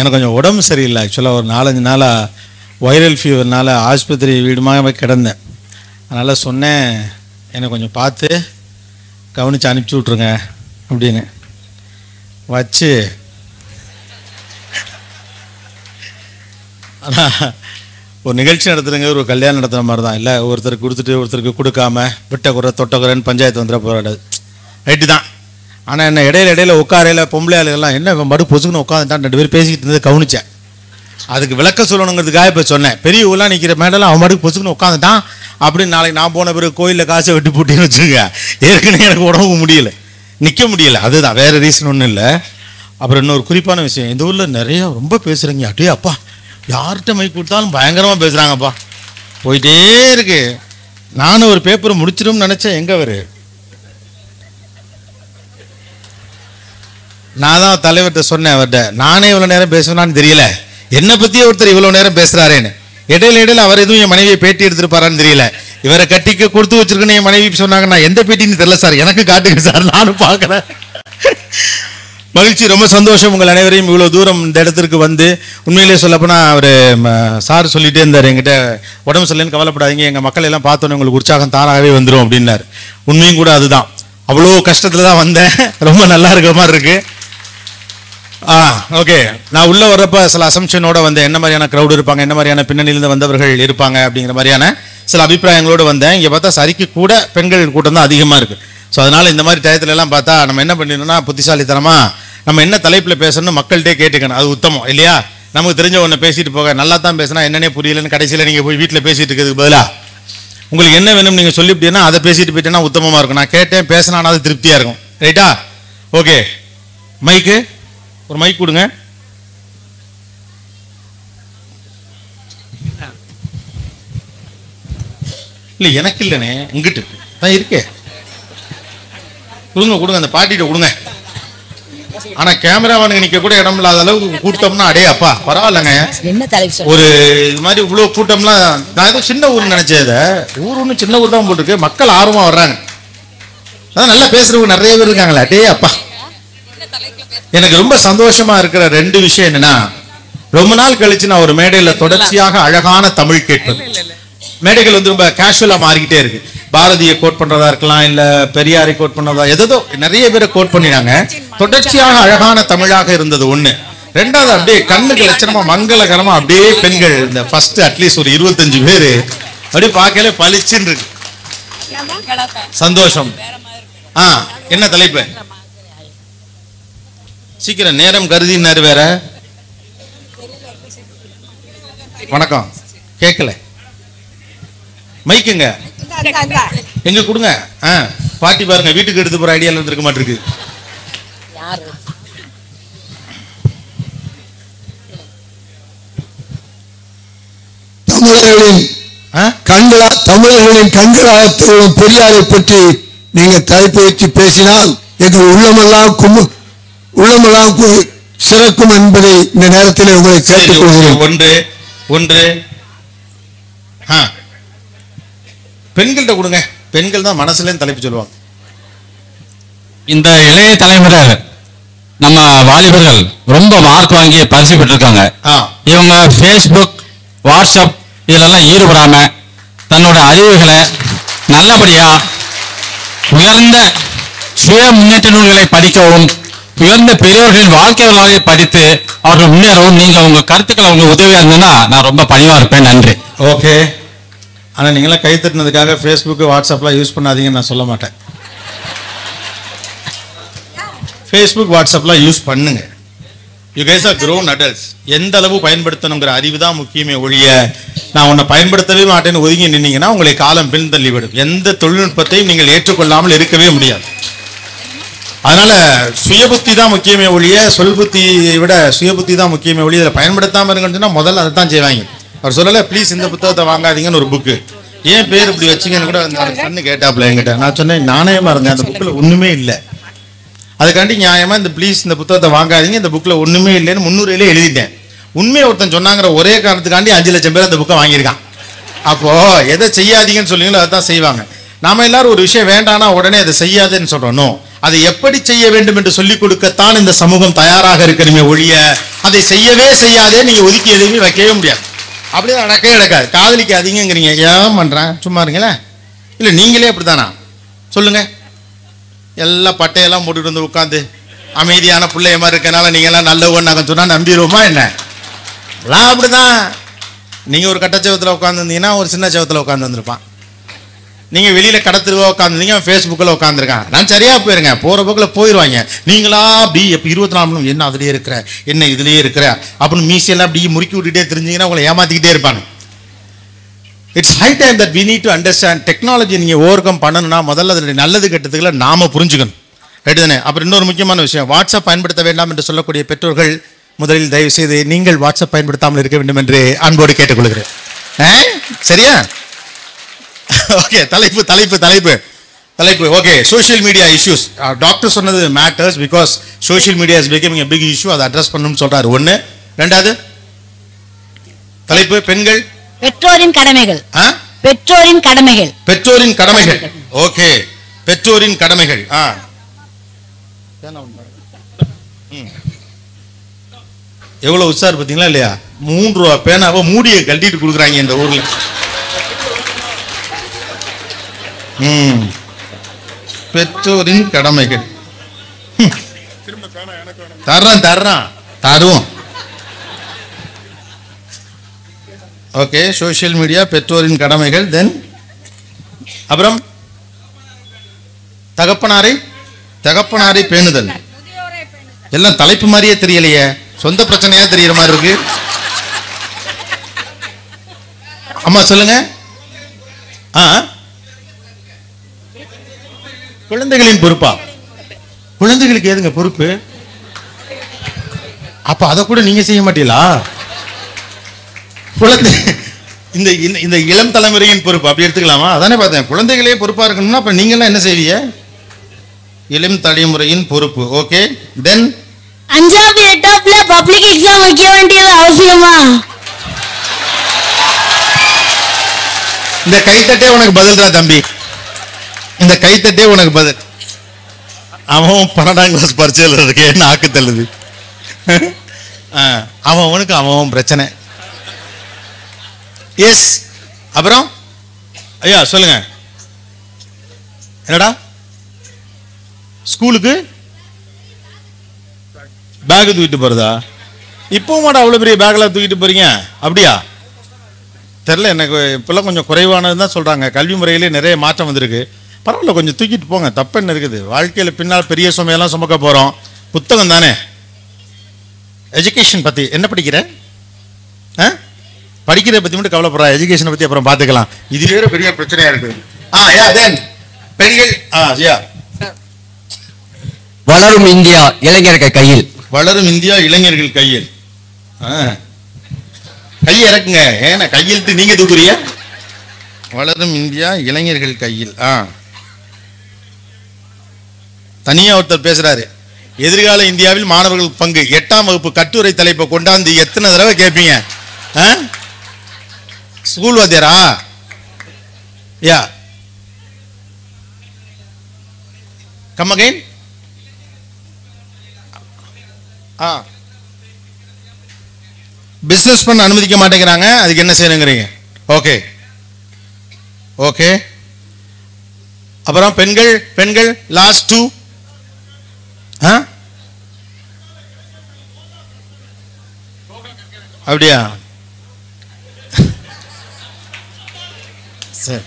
எனக்கு கொஞ்சம் உடம்பு சரியில்லை. ஆக்சுவலாக ஒரு 4-5 நாளாக வைரல் ஃபீவர்னால் ஆஸ்பத்திரி வீடுமாக கிடந்தேன். அதனால் சொன்னேன், எனக்கு கொஞ்சம் பார்த்து கவனித்து அனுப்பிச்சி விட்ருங்க அப்படின்னு வச்சு. ஆனால் ஒரு நிகழ்ச்சி நடத்துகிறங்க ஒரு கல்யாணம் நடத்துகிற மாதிரி தான். இல்லை ஒருத்தருக்கு கொடுத்துட்டு ஒருத்தருக்கு கொடுக்காம விட்ட குறை தொட்ட குறைன்னு பஞ்சாயத்து வந்துட போராடாது. ரைட்டு தான். ஆனால் என்ன இடையில உட்காரையில் பொம்பளை ஆளுகள்லாம் என்ன மறு பொசுக்குன்னு உட்காந்துட்டான் 2 பேர் பேசிக்கிட்டு இருந்ததை கவனித்தேன். அதுக்கு விளக்க சொல்லணுங்கிறதுக்காக இப்போ சொன்னேன். பெரியவெல்லாம் நிற்கிற மேடெல்லாம் அவன் மறுக்கு பொசுக்குன்னு உட்காந்துட்டான் அப்படின்னு நாளைக்கு நான் போன பிறகு கோயிலில் காசை வெட்டி போட்டின்னு வச்சுங்க. ஏற்கனவே எனக்கு உடம்பு முடியல, நிற்க முடியல. அதுதான், வேறு ரீசன் ஒன்றும் இல்லை. அப்புறம் இன்னொரு குறிப்பான விஷயம், இந்த ஊரில் நிறையா ரொம்ப பேசுகிறீங்க. அப்படியே அப்பா யார்கிட்ட மைக் கொடுத்தாலும் பயங்கரமாக பேசுகிறாங்கப்பா, போயிட்டே இருக்கு. நானும் ஒரு பேப்பரை முடிச்சிடும்னு நினச்சேன். எங்கே வரு நான் தான் தலைவர்கிட்ட சொன்னேன். அவர்கிட்ட நானே இவ்வளோ நேரம் பேசுவேனான்னு தெரியல, என்னை பற்றி ஒருத்தர் இவ்வளோ நேரம் பேசுகிறாரேன்னு. இடையில அவர் எதுவும் என் மனைவியை பேட்டி எடுத்துருப்பாரான்னு தெரியல. இவரை கட்டிக்க கொடுத்து வச்சிருக்குன்னு என் மனைவி சொன்னாங்க. நான் எந்த பேட்டின்னு தெரியல சார், எனக்கு காட்டுங்க சார், நானும் பார்க்குறேன். மகிழ்ச்சி, ரொம்ப சந்தோஷம் உங்கள் அனைவரையும் இவ்வளோ தூரம் இந்த இடத்திற்கு வந்து. உண்மையிலே சொல்லப்போனால் அவர் சார் சொல்லிகிட்டே இருந்தார் என்கிட்ட, உடம்பு சரியில்லைன்னு கவலைப்படாதீங்க, எங்கள் மக்கள் எல்லாம் பார்த்தோன்னே உங்களுக்கு உற்சாகம் தானாகவே வந்துடும் அப்படின்னார். உண்மையும் கூட அதுதான். அவ்வளோ கஷ்டத்தில் தான் வந்தேன், ரொம்ப நல்லா இருக்கிற மாதிரி இருக்குது. ஓகே, நான் உள்ளே வர்றப்ப சில அசம்ஷனோட வந்தேன். என்ன மாதிரியான க்ரௌடு இருப்பாங்க, என்ன மாதிரியான பின்னணியிலிருந்து வந்தவர்கள் இருப்பாங்க அப்படிங்கிற மாதிரியான சில அபிப்பிராயங்களோடு வந்தேன். இங்கே பார்த்தா சரிக்கு கூட பெண்கள் கூட்டம் தான் அதிகமாக இருக்குது. ஸோ அதனால் இந்த மாதிரி டயத்துல எல்லாம் பார்த்தா நம்ம என்ன பண்ணிடணும்னா, புத்திசாலித்தனமாக நம்ம என்ன தலைப்பில் பேசணும்னு மக்கள்கிட்டே கேட்டுக்கணும். அது உத்தமம் இல்லையா? நமக்கு தெரிஞ்ச ஒன்று பேசிட்டு போக, நல்லா தான் பேசினா என்னன்னே புரியலன்னு கடைசியில் நீங்கள் போய் வீட்டில் பேசிட்டு இருக்கிறதுக்கு பதிலாக உங்களுக்கு என்ன வேணும் நீங்கள் சொல்லிவிட்டீங்கன்னா அதை பேசிட்டு போயிட்டேன்னா உத்தமமாக இருக்கும். நான் கேட்டேன் பேசினா அது திருப்தியாக இருக்கும். ரைட்டா? ஓகே, மைக்கு ஒரு மைக் கொடுங்க. இல்லை எனக்கு இல்லைண்ணே, இங்கிட்டு தான் இருக்கே. கொடுங்க அந்த பாட்டிகிட்ட கொடுங்க. ஆனால் கேமராவானுங்க நிற்க கூட இடம் இல்லாத அளவுக்கு கூட்டம்னா அடே அப்பா பரவாயில்லைங்க. ஒரு இது மாதிரி இவ்வளோ கூட்டம்லாம் நான் ஏதோ சின்ன ஊர்னு நினைச்சேன். ஊர் ஒன்றும் சின்ன ஊர் தான் போட்டுருக்கு, மக்கள் ஆர்வமாக வர்றாங்க. அதான் நல்லா பேசுறவங்க நிறைய பேர் இருக்காங்களே. அடே அப்பா, எனக்கு ரொம்ப சந்தோஷமா இருக்கிற 2 விஷயம் என்னன்னா, ரொம்ப நாள் கழிச்சு நான் ஒரு மேடையில் தொடர்ச்சியாக அழகான தமிழ் கேட்பது. மேடைகள் வந்து ரொம்ப கேஷுவலா மாறிக்கிட்டே இருக்கு. பாரதியை கோட் பண்றதா இருக்கலாம், இல்ல பெரியாரை கோட் பண்றதா, ஏதோ நிறைய பேரை கோட் பண்ணினாங்க. தொடர்ச்சியாக அழகான தமிழாக இருந்தது ஒண்ணு. 2வது அப்படியே கண்ணுக்கு லட்சணமா மங்களகரமா அப்படியே பெண்கள், இந்த ஃபர்ஸ்ட் அட்லீஸ்ட் ஒரு 25 பேரு அப்படியே பார்க்கல பளிச்சுன்னு இருக்கு. சந்தோஷம். என்ன தலைப்பு? சீக்கிரம், நேரம் கருதினாரு வேற. வணக்கம், கேட்கல. மைக்குங்க எங்க கொடுங்க. பாட்டி பாருங்க, வீட்டுக்கு எடுத்து போற ஐடியால இருந்திருக்க மாட்டிருக்கு. தமிழர்களின் கண்களாக திகழும் பெரியாரை பற்றி நீங்க தலைப்பு வச்சு பேசினால் எங்கள் உள்ளமெல்லாம் சிறக்கும் என்பதை இந்த நேரத்தில் உங்களை கேட்டுக்கொள்கிறேன். ஒன்று பெண்கள்கிட்ட கொடுங்க, பெண்கள் தான் மனசுல தலைப்பு சொல்லுவாங்க. இந்த இளைய தலைமுறை நம்ம வாலிபர்கள் ரொம்ப மார்க் வாங்கி பரிசு பெற்றிருக்காங்க. இவங்க ஃபேஸ்புக், வாட்ஸ்அப் இதெல்லாம் ஈடுபடாம தன்னோட அறிவுகளை நல்லபடியா உயர்ந்த சுய முன்னேற்ற நூல்களை படிக்கவும், உயர்ந்த பெரியவர்களின் வாழ்க்கை வரலாறை படித்து அவர்கள் முன்னேறவும் நீங்க உங்க கருத்துக்களை உங்களுக்கு உதவியா இருந்ததுன்னா நான் ரொம்ப பணிவா இருப்பேன். நன்றி. ஓகே, ஆனால் நீங்களாம் கை தட்டினதுக்காக ஃபேஸ்புக்கு வாட்ஸ்அப்லாம் யூஸ் பண்ணாதீங்கன்னு நான் சொல்ல மாட்டேன். ஃபேஸ்புக் வாட்ஸ்அப்லாம் யூஸ் பண்ணுங்க. You guys are grown adults. எந்த அளவு பயன்படுத்தணுங்கிற அறிவு தான் முக்கியமே ஒழிய நான் உன்னை பயன்படுத்தவே மாட்டேன்னு ஒதுங்கி நின்னீங்கன்னா உங்களை காலம் பின்தள்ளிவிடும். எந்த தொழில்நுட்பத்தையும் நீங்கள் ஏற்றுக்கொள்ளாமல் இருக்கவே முடியாது. அதனால சுய புத்தி தான் முக்கியமே ஒழிய சொல் புத்தியை விட சுய புத்தி தான் முக்கியமே ஒழிய இதில் பயன்படுத்தாமல் இருக்குன்னு சொன்னால் முதல்ல அதை தான் செய்வாங்க. அவர் சொல்லலை, ப்ளீஸ் இந்த புத்தகத்தை வாங்காதீங்கன்னு ஒரு புக்கு. ஏன் பேர் இப்படி வச்சிங்கன்னு கூட கண்ணு கேட்டாப்புல என்கிட்ட. நான் சொன்னேன் நாணயமா இருந்தேன், அந்த புக்கில் ஒன்றுமே இல்லை. அதுக்காண்டி நியாயமா இந்த ப்ளீஸ் இந்த புத்தகத்தை வாங்காதீங்க, இந்த புக்கில் ஒன்றுமே இல்லைன்னு 300 எழுதிட்டேன். உண்மையை ஒருத்தன் சொன்னாங்கிற ஒரே காரணத்துக்காண்டி 5 லட்சம் பேர் அந்த புக்கை வாங்கியிருக்கான். அப்போ எதை செய்யாதீங்கன்னு சொல்லுவீங்களோ அதை தான் செய்வாங்க. நாம எல்லாரும் ஒரு விஷயம் வேண்டானா உடனே அதை செய்யாதுன்னு சொல்றோம். அதை எப்படி செய்ய வேண்டும் என்று சொல்லிக் கொடுக்கத்தான் இந்த சமூகம் தயாராக இருக்கணுமே ஒழிய அதை செய்யவே செய்யாதே நீங்க ஒதுக்கி எதுவுமே வைக்கவே முடியாது. அப்படியே நடக்கவே நடக்காது. காதலிக்காதீங்கிறீங்க, ஏன் பண்றேன் சும்மா இருங்களேன். இல்ல நீங்களே அப்படித்தானா சொல்லுங்க? எல்லாம் பட்டையெல்லாம் போட்டுட்டு வந்து உட்காந்து அமைதியான பிள்ளைய மாதிரி இருக்கனால நீங்க எல்லாம் நல்லவன்னு சொன்னா நம்பிடுவோமா என்ன? எல்லாம் அப்படிதான். நீங்க ஒரு கட்டச்சவத்துல உட்காந்துருந்தீங்கன்னா ஒரு சின்ன சவத்துல உட்காந்து வந்திருப்பான். நீங்க வெளியில கடத்துருவா உட்காந்துருந்தீங்க, ஃபேஸ்புக்கில் உட்காந்துருக்கான். நான் சரியா போயிருங்க, போற போக்கில் போயிடுவாங்க. நீங்களா அப்படி எப்போ 24 மணி என்ன அதுலேயே இருக்கிற, என்ன இதுலேயே இருக்கிற அப்படின்னு மீசையெல்லாம் அப்படி முறுக்கி விட்டுட்டே தெரிஞ்சிங்கன்னா உங்களை ஏமாத்திக்கிட்டே இருப்பாங்க. It's high time that we need to understand. Technology நீங்கள் ஓவர் கம் பண்ணணும்னா முதல்ல அதனுடைய நல்லது கெட்டதுகளை நாம புரிஞ்சுக்கணும். ரைட்டு தானே? அப்புறம் இன்னொரு முக்கியமான விஷயம், வாட்ஸ்அப் பயன்படுத்த வேண்டாம் என்று சொல்லக்கூடிய பெற்றோர்கள் முதலில் தயவு செய்து நீங்கள் வாட்ஸ்அப் பயன்படுத்தாமல் இருக்க வேண்டும் என்று அன்போடு கேட்டுக்கொள்கிறேன். சரியா? ஓகே, தலைப்பு தலைப்பு தலைப்பு தலைப்பு okay. Social media issues. Doctor சொன்னது matters because social media is becoming a big issue. அதை அட்ரஸ் பண்ணணும்னு சொல்றாரு. ஒன்று. ரெண்டாவது தலைப்பு பெண்கள் பெற்றோரின் கடமைகள். பெற்றோரின் கடமைகள். பெற்றோரின் கடமைகள். ஓகே, பெற்றோரின் கடமைகள். எவ்வளவு உற்சார் பார்த்தீங்களா இல்லையா? 3 ரூபா பேனாவை மூடியை கழட்டிட்டு கொடுக்குறாங்க இந்த ஊர்ல. பெற்றோரின் கடமைகள். தர்றான் தருவோம். ஓகே, சோஷியல் மீடியா, பெற்றோரின் கடமைகள். தென் அப்புறம் தகப்பனாரை பேணுதல். எல்லாம் தலைப்பு மாதிரியே தெரியலையே, சொந்த பிரச்சனையா தெரியற மாதிரி இருக்கு. அம்மா சொல்லுங்க. குழந்தைகளின் பொறுப்பா? குழந்தைகளுக்கு ஏதுங்க பொறுப்பு? அப்ப அதை கூட நீங்க செய்ய மாட்டீங்களா? குழந்தை இந்த இளம் தலைமுறையின் பொறுப்பு அப்படி எடுத்துக்கலாமா? அதானே பார்த்தேன். குழந்தைகளே பொறுப்பா இருக்கணும்னா அப்ப நீங்க எல்லாம் என்ன செய்வீங்க? இளம் தலைமுறையின் பொறுப்பு. ஓகே. தென் 5வது 8வது பப்ளிக் எக்ஸாம் வைக்க வேண்டியது அவசியமா? இந்த கைத்தட்டே உனக்கு பதில் தான் தம்பி. இந்த கைத்தட்டே உனக்கு பதில். அவன் 12ஆம் கிளாஸ் பரீட்சையில் இருக்கு, நாக்கு தள்ளுது. அவனுக்கு அவன் பிரச்சனை. எஸ். அப்புறம் ஐயா சொல்லுங்க. என்னடா ஸ்கூலுக்கு பேக் தூக்கிட்டு போறதா? இப்போ மாடா அவ்வளவு பெரிய பேக்ல தூக்கிட்டு போறீங்க? அப்படியா? தெரியல எனக்கு. இப்பெல்லாம் கொஞ்சம் குறைவானது தான் சொல்றாங்க. கல்வி முறையிலே நிறைய மாற்றம் வந்திருக்கு. பரவாயில்ல, கொஞ்சம் தூக்கிட்டு போங்க, தப்பு என்ன இருக்குது? வாழ்க்கையில பின்னால் பெரிய சுமையெல்லாம் சுமக்க போறோம். புத்தகம் தானே. எஜுகேஷன் பத்தி என்ன படிக்கிற? படிக்கிறத பத்தி மட்டும் கவலைப்படுறா, எஜுகேஷனை பத்தி அப்புறம் பாத்துக்கலாம். இது வேற பெரிய பிரச்சனையா இருக்குது. பெண்கள். வளரும் இந்தியா இளைஞர்கள் கையில். வளரும் இந்தியா இளைஞர்கள் கையில். கையை இறக்குங்க. ஏன்னா கையெழுத்து நீங்க தூக்குறிய? வளரும் இந்தியா இளைஞர்கள் கையில். தனியா ஒருத்தர் பேசுறாரு. எதிர்கால இந்தியாவில் மாணவர்கள் பங்கு 8ஆம் வகுப்பு கட்டுரை தலைப்பை கொண்டாந்து எத்தனை தடவை கேட்பீங்க? ஸ்கூல் வாத்தியாரா? யா கம் அகைன். பிசினஸ் பண்ண அனுமதிக்க மாட்டேங்கிறாங்க, அதுக்கு என்ன செய்யணுங்கிறீங்க? Okay okay. அப்புறம் பெண்கள் லாஸ்ட் 2. அப்படியா? சரி,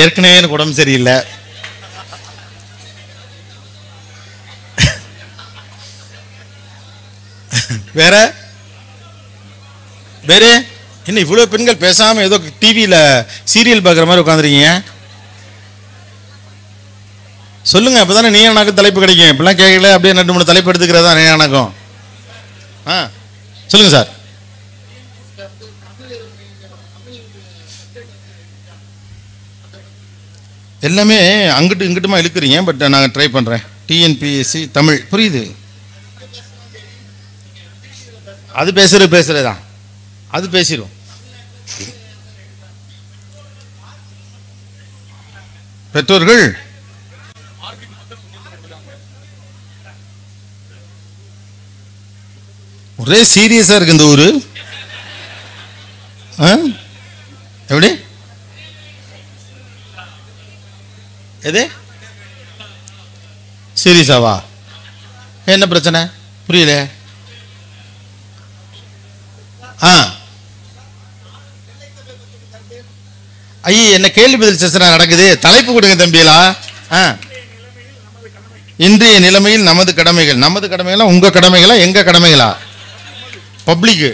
ஏற்கனவே எனக்கு உடம்பு சரியில்லை. வேற வேற என்ன இவ்வளவு பெண்கள் பேசாம ஏதோ டிவியில சீரியல் பார்க்குற மாதிரி உட்காந்துருக்கீங்க? சொல்லுங்க, அப்பதானே நீ எனக்கு தலைப்பு கிடைக்கும். இப்பெல்லாம் கேட்கல, அப்படியே 2-3 தலைப்பு எடுத்துக்கிறதா நீ எனக்கும். சொல்லுங்க சார். எல்லாமே அங்கிட்டு இங்கிட்டுமா இழுக்கிறீங்க. பட் நான் ட்ரை பண்றேன். டிஎன்பிஎஸ்சி தமிழ் புரியுது. அது பேசுறதுதான், அது பேசிடும். பெற்றோர்கள் ஒரே சீரியஸா இருக்கு இந்த ஊரு. எப்படி எது சீரியஸாவா? என்ன பிரச்சனை புரியல? ஐய என்ன கேள்வி பதில் செஷனா நடக்குது. தலைப்பு கொடுங்க தம்பிகளா. இன்றைய நிலைமையில் நமது கடமைகள். நமது கடமைகளா உங்க கடமைகளா எங்க கடமைகளா? பப்ளிக்.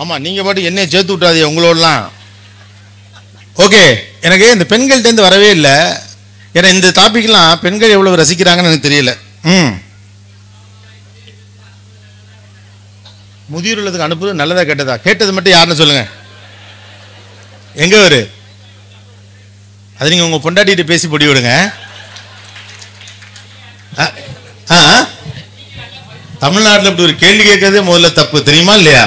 ஆமா நீங்க பாட்டு என்னைய சேர்த்து விட்டாதீங்க உங்களோடலாம். ஓகே, எனக்கு இந்த பெண்கள்ட்ட இருந்து வரவே இல்லை. ஏன்னா இந்த டாபிக்லாம் பெண்கள் எவ்வளவு ரசிக்கிறாங்கன்னு எனக்கு தெரியல. முதியோர் இல்லத்துக்கு அனுப்புறது நல்லதா கேட்டதா? கேட்டது மட்டும் யாருன்னு சொல்லுங்க. எங்க ஒரு அது நீங்க உங்க பொண்டாட்டிகிட்ட பேசி பொடி விடுங்க. தமிழ்நாட்டில் இப்படி ஒரு கேள்வி கேட்கறதே முதல்ல தப்பு தெரியுமா இல்லையா?